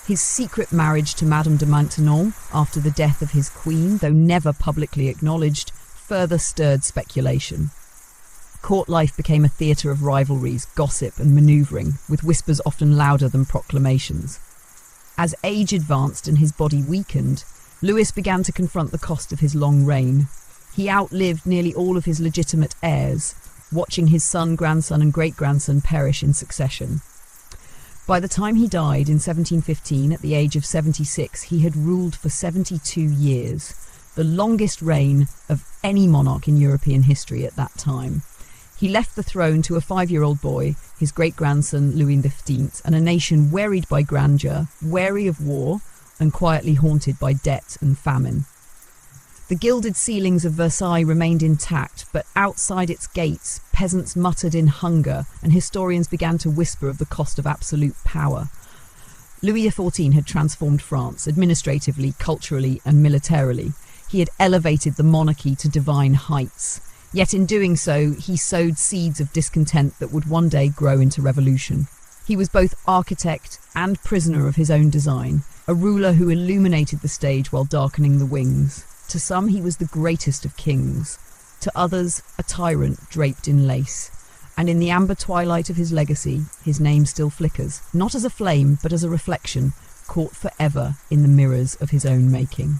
His secret marriage to Madame de Maintenon, after the death of his queen, though never publicly acknowledged, further stirred speculation. Court life became a theatre of rivalries, gossip and manoeuvring, with whispers often louder than proclamations. As age advanced and his body weakened, Louis began to confront the cost of his long reign. He outlived nearly all of his legitimate heirs, watching his son, grandson and great-grandson perish in succession. By the time he died in 1715, at the age of 76, he had ruled for 72 years, the longest reign of any monarch in European history at that time. He left the throne to a 5-year-old boy, his great-grandson Louis XV, and a nation wearied by grandeur, wary of war, and quietly haunted by debt and famine. The gilded ceilings of Versailles remained intact, but outside its gates, peasants muttered in hunger, and historians began to whisper of the cost of absolute power. Louis XIV had transformed France, administratively, culturally, and militarily. He had elevated the monarchy to divine heights. Yet in doing so, he sowed seeds of discontent that would one day grow into revolution. He was both architect and prisoner of his own design, a ruler who illuminated the stage while darkening the wings. To some, he was the greatest of kings. To others, a tyrant draped in lace. And in the amber twilight of his legacy, his name still flickers, not as a flame, but as a reflection, caught forever in the mirrors of his own making.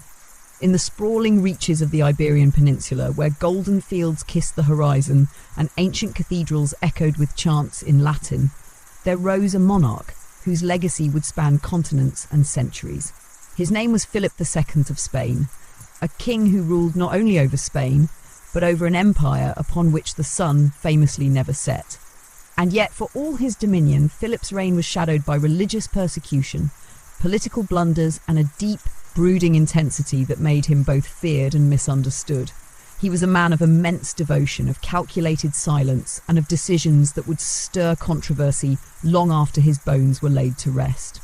In the sprawling reaches of the Iberian Peninsula, where golden fields kissed the horizon and ancient cathedrals echoed with chants in Latin, there rose a monarch whose legacy would span continents and centuries. His name was Philip II of Spain, a king who ruled not only over Spain, but over an empire upon which the sun famously never set. And yet, for all his dominion, Philip's reign was shadowed by religious persecution, political blunders, and a deep, brooding intensity that made him both feared and misunderstood. He was a man of immense devotion, of calculated silence, and of decisions that would stir controversy long after his bones were laid to rest.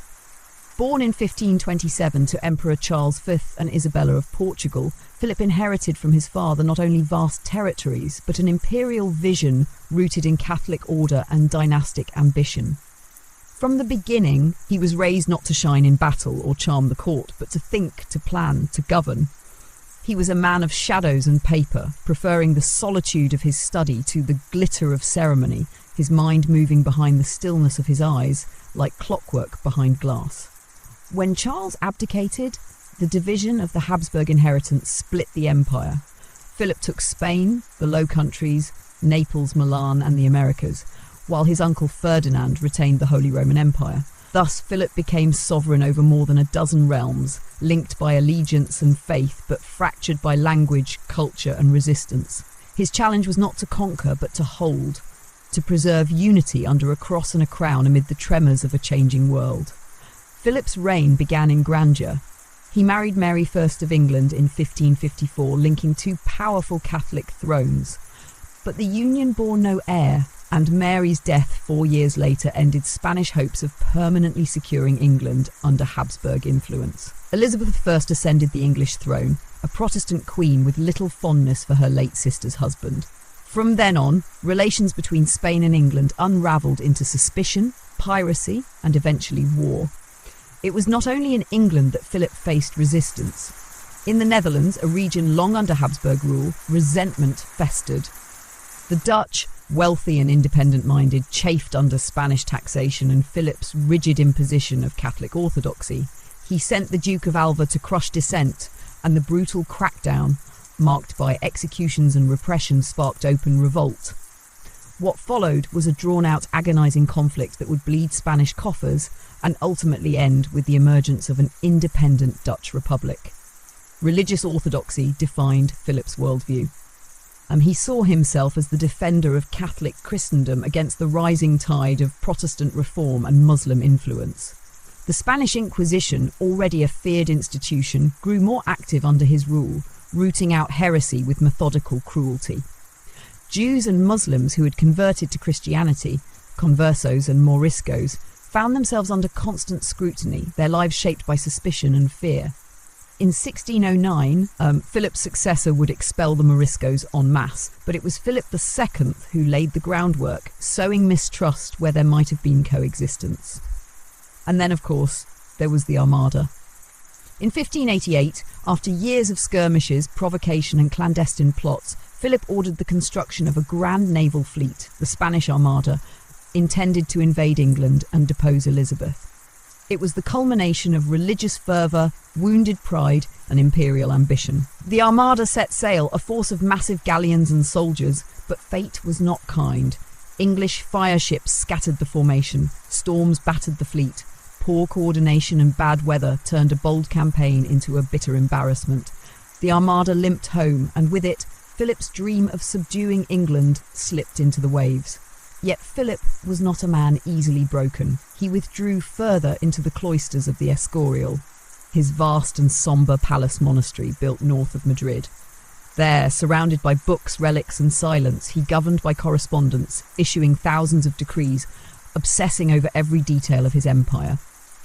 Born in 1527 to Emperor Charles V and Isabella of Portugal, Philip inherited from his father not only vast territories, but an imperial vision rooted in Catholic order and dynastic ambition. From the beginning, he was raised not to shine in battle or charm the court, but to think, to plan, to govern. He was a man of shadows and paper, preferring the solitude of his study to the glitter of ceremony, his mind moving behind the stillness of his eyes, like clockwork behind glass. When Charles abdicated, the division of the Habsburg inheritance split the empire. Philip took Spain, the Low Countries, Naples, Milan, and the Americas, while his uncle Ferdinand retained the Holy Roman Empire. Thus, Philip became sovereign over more than a dozen realms, linked by allegiance and faith, but fractured by language, culture, and resistance. His challenge was not to conquer, but to hold, to preserve unity under a cross and a crown amid the tremors of a changing world. Philip's reign began in grandeur. He married Mary I of England in 1554, linking two powerful Catholic thrones. But the union bore no heir, and Mary's death 4 years later ended Spanish hopes of permanently securing England under Habsburg influence. Elizabeth I ascended the English throne, a Protestant queen with little fondness for her late sister's husband. From then on, relations between Spain and England unravelled into suspicion, piracy, and eventually war. It was not only in England that Philip faced resistance. In the Netherlands, a region long under Habsburg rule, resentment festered. The Dutch, wealthy and independent-minded, chafed under Spanish taxation and Philip's rigid imposition of Catholic orthodoxy. He sent the Duke of Alva to crush dissent, and the brutal crackdown, marked by executions and repression, sparked open revolt. What followed was a drawn-out, agonising conflict that would bleed Spanish coffers and ultimately end with the emergence of an independent Dutch republic. Religious orthodoxy defined Philip's worldview. He saw himself as the defender of Catholic Christendom against the rising tide of Protestant reform and Muslim influence. The Spanish Inquisition, already a feared institution, grew more active under his rule, rooting out heresy with methodical cruelty. Jews and Muslims who had converted to Christianity, conversos and moriscos, found themselves under constant scrutiny, their lives shaped by suspicion and fear. In 1609, Philip's successor would expel the Moriscos en masse, but it was Philip II who laid the groundwork, sowing mistrust where there might have been coexistence. And then, of course, there was the Armada. In 1588, after years of skirmishes, provocation and clandestine plots, Philip ordered the construction of a grand naval fleet, the Spanish Armada, intended to invade England and depose Elizabeth. It was the culmination of religious fervour, wounded pride, and imperial ambition. The Armada set sail, a force of massive galleons and soldiers, but fate was not kind. English fire ships scattered the formation, storms battered the fleet, poor coordination and bad weather turned a bold campaign into a bitter embarrassment. The Armada limped home, and with it, Philip's dream of subduing England slipped into the waves. Yet Philip was not a man easily broken. He withdrew further into the cloisters of the Escorial, his vast and sombre palace monastery built north of Madrid. There, surrounded by books, relics and silence, he governed by correspondence, issuing thousands of decrees, obsessing over every detail of his empire.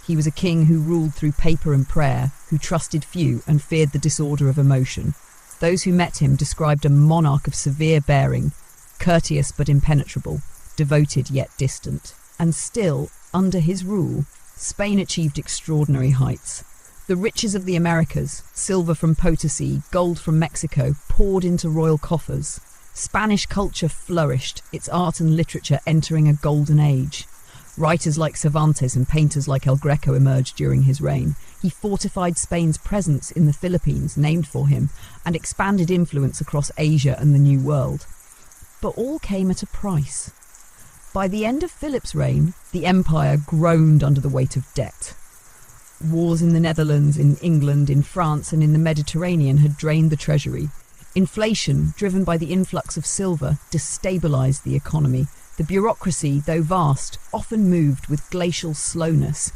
He was a king who ruled through paper and prayer, who trusted few and feared the disorder of emotion. Those who met him described a monarch of severe bearing, courteous but impenetrable, devoted yet distant. And still, under his rule, Spain achieved extraordinary heights. The riches of the Americas, silver from Potosi, gold from Mexico, poured into royal coffers. Spanish culture flourished, its art and literature entering a golden age. Writers like Cervantes and painters like El Greco emerged during his reign. He fortified Spain's presence in the Philippines, named for him, and expanded influence across Asia and the New World. But all came at a price. By the end of Philip's reign, the empire groaned under the weight of debt. Wars in the Netherlands, in England, in France and in the Mediterranean had drained the treasury. Inflation, driven by the influx of silver, destabilised the economy. The bureaucracy, though vast, often moved with glacial slowness.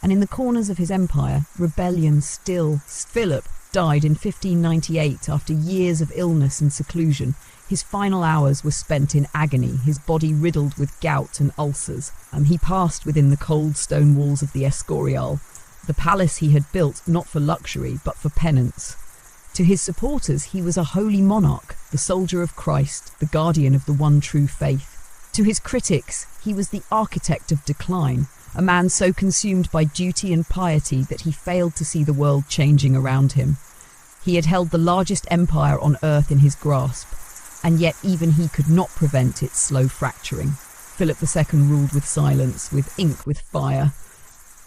And in the corners of his empire, rebellion still. Philip died in 1598 after years of illness and seclusion. His final hours were spent in agony, his body riddled with gout and ulcers, and he passed within the cold stone walls of the Escorial, the palace he had built not for luxury but for penance. To his supporters he was a holy monarch, the soldier of Christ, the guardian of the one true faith. To his critics he was the architect of decline, a man so consumed by duty and piety that he failed to see the world changing around him. He had held the largest empire on earth in his grasp, and yet even he could not prevent its slow fracturing. Philip II ruled with silence, with ink, with fire.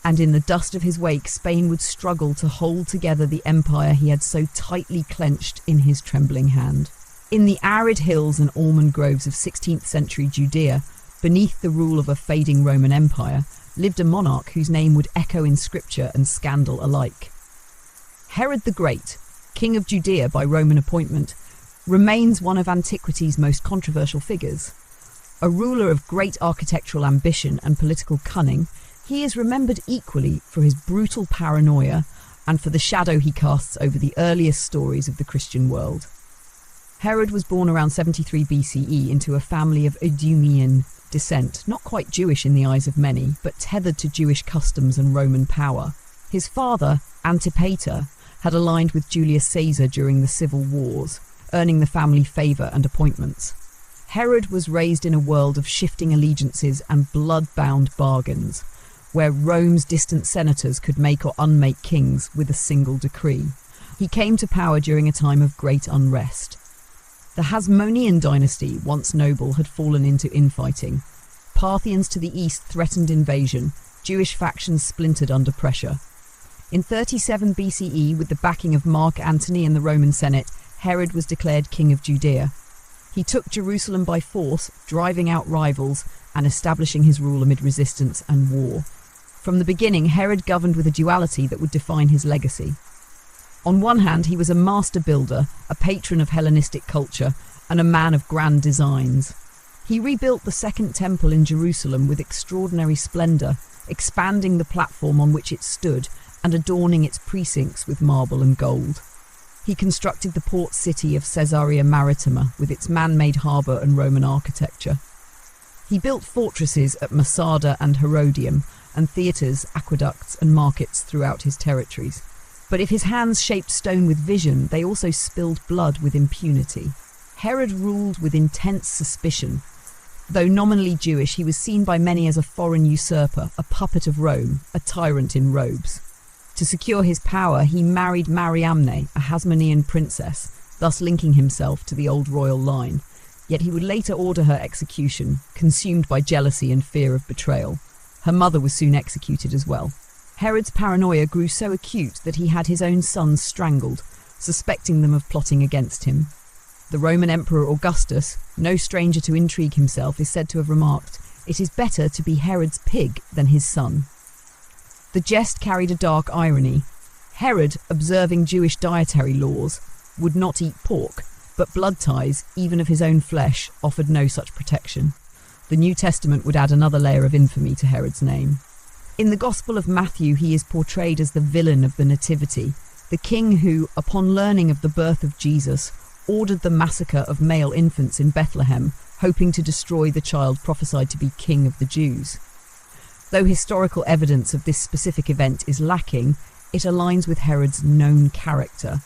and in the dust of his wake, Spain would struggle to hold together the empire he had so tightly clenched in his trembling hand. In the arid hills and almond groves of 16th century Judea, beneath the rule of a fading Roman Empire, lived a monarch whose name would echo in scripture and scandal alike. Herod the Great, king of Judea by Roman appointment, remains one of antiquity's most controversial figures. A ruler of great architectural ambition and political cunning, he is remembered equally for his brutal paranoia and for the shadow he casts over the earliest stories of the Christian world. Herod was born around 73 BCE into a family of Idumean descent, not quite Jewish in the eyes of many, but tethered to Jewish customs and Roman power. His father, Antipater, had aligned with Julius Caesar during the civil wars, earning the family favour and appointments. Herod was raised in a world of shifting allegiances and blood-bound bargains, where Rome's distant senators could make or unmake kings with a single decree. He came to power during a time of great unrest. The Hasmonean dynasty, once noble, had fallen into infighting. Parthians to the east threatened invasion. Jewish factions splintered under pressure. In 37 BCE, with the backing of Mark Antony and the Roman Senate, Herod was declared king of Judea. He took Jerusalem by force, driving out rivals and establishing his rule amid resistance and war. From the beginning, Herod governed with a duality that would define his legacy. On one hand, he was a master builder, a patron of Hellenistic culture, and a man of grand designs. He rebuilt the Second Temple in Jerusalem with extraordinary splendour, expanding the platform on which it stood and adorning its precincts with marble and gold. He constructed the port city of Caesarea Maritima with its man-made harbour and Roman architecture. He built fortresses at Masada and Herodium, and theatres, aqueducts and markets throughout his territories. But if his hands shaped stone with vision, they also spilled blood with impunity. Herod ruled with intense suspicion. Though nominally Jewish, he was seen by many as a foreign usurper, a puppet of Rome, a tyrant in robes. To secure his power, he married Mariamne, a Hasmonean princess, thus linking himself to the old royal line. Yet he would later order her execution, consumed by jealousy and fear of betrayal. Her mother was soon executed as well. Herod's paranoia grew so acute that he had his own sons strangled, suspecting them of plotting against him. The Roman Emperor Augustus, no stranger to intrigue himself, is said to have remarked, "It is better to be Herod's pig than his son." The jest carried a dark irony. Herod, observing Jewish dietary laws, would not eat pork, but blood ties, even of his own flesh, offered no such protection. The New Testament would add another layer of infamy to Herod's name. In the Gospel of Matthew, he is portrayed as the villain of the Nativity, the king who, upon learning of the birth of Jesus, ordered the massacre of male infants in Bethlehem, hoping to destroy the child prophesied to be king of the Jews. Though historical evidence of this specific event is lacking, it aligns with Herod's known character,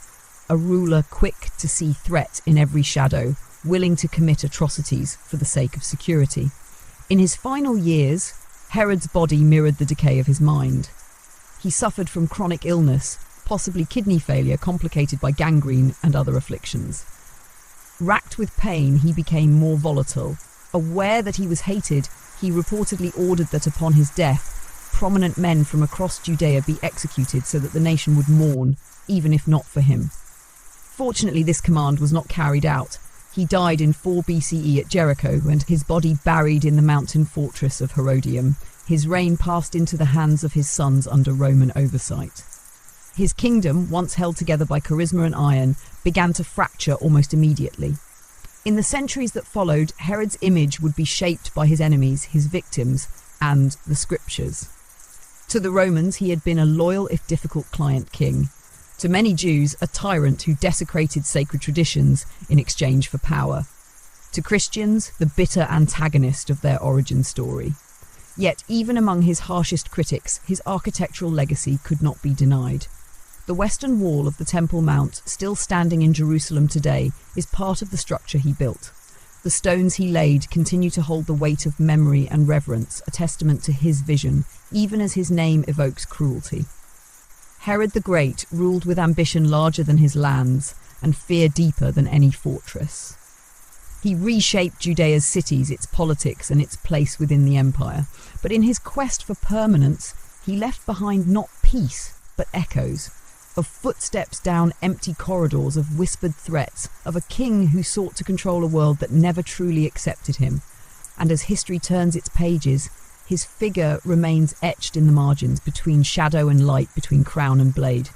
a ruler quick to see threat in every shadow, willing to commit atrocities for the sake of security. In his final years, Herod's body mirrored the decay of his mind. He suffered from chronic illness, possibly kidney failure complicated by gangrene and other afflictions. Racked with pain, he became more volatile. Aware that he was hated, he reportedly ordered that upon his death, prominent men from across Judea be executed so that the nation would mourn, even if not for him. Fortunately, this command was not carried out. He died in 4 BCE at Jericho, and his body buried in the mountain fortress of Herodium. His reign passed into the hands of his sons under Roman oversight. His kingdom, once held together by charisma and iron, began to fracture almost immediately. In the centuries that followed, Herod's image would be shaped by his enemies, his victims, and the scriptures. To the Romans, he had been a loyal if difficult client king. To many Jews, a tyrant who desecrated sacred traditions in exchange for power. To Christians, the bitter antagonist of their origin story. Yet, even among his harshest critics, his architectural legacy could not be denied. The western wall of the Temple Mount, still standing in Jerusalem today, is part of the structure he built. The stones he laid continue to hold the weight of memory and reverence, a testament to his vision, even as his name evokes cruelty. Herod the Great ruled with ambition larger than his lands and fear deeper than any fortress. He reshaped Judea's cities, its politics and its place within the empire. But in his quest for permanence, He left behind not peace, but echoes, of footsteps down empty corridors, of whispered threats, of a king who sought to control a world that never truly accepted him. And as history turns its pages, his figure remains etched in the margins, between shadow and light, between crown and blade.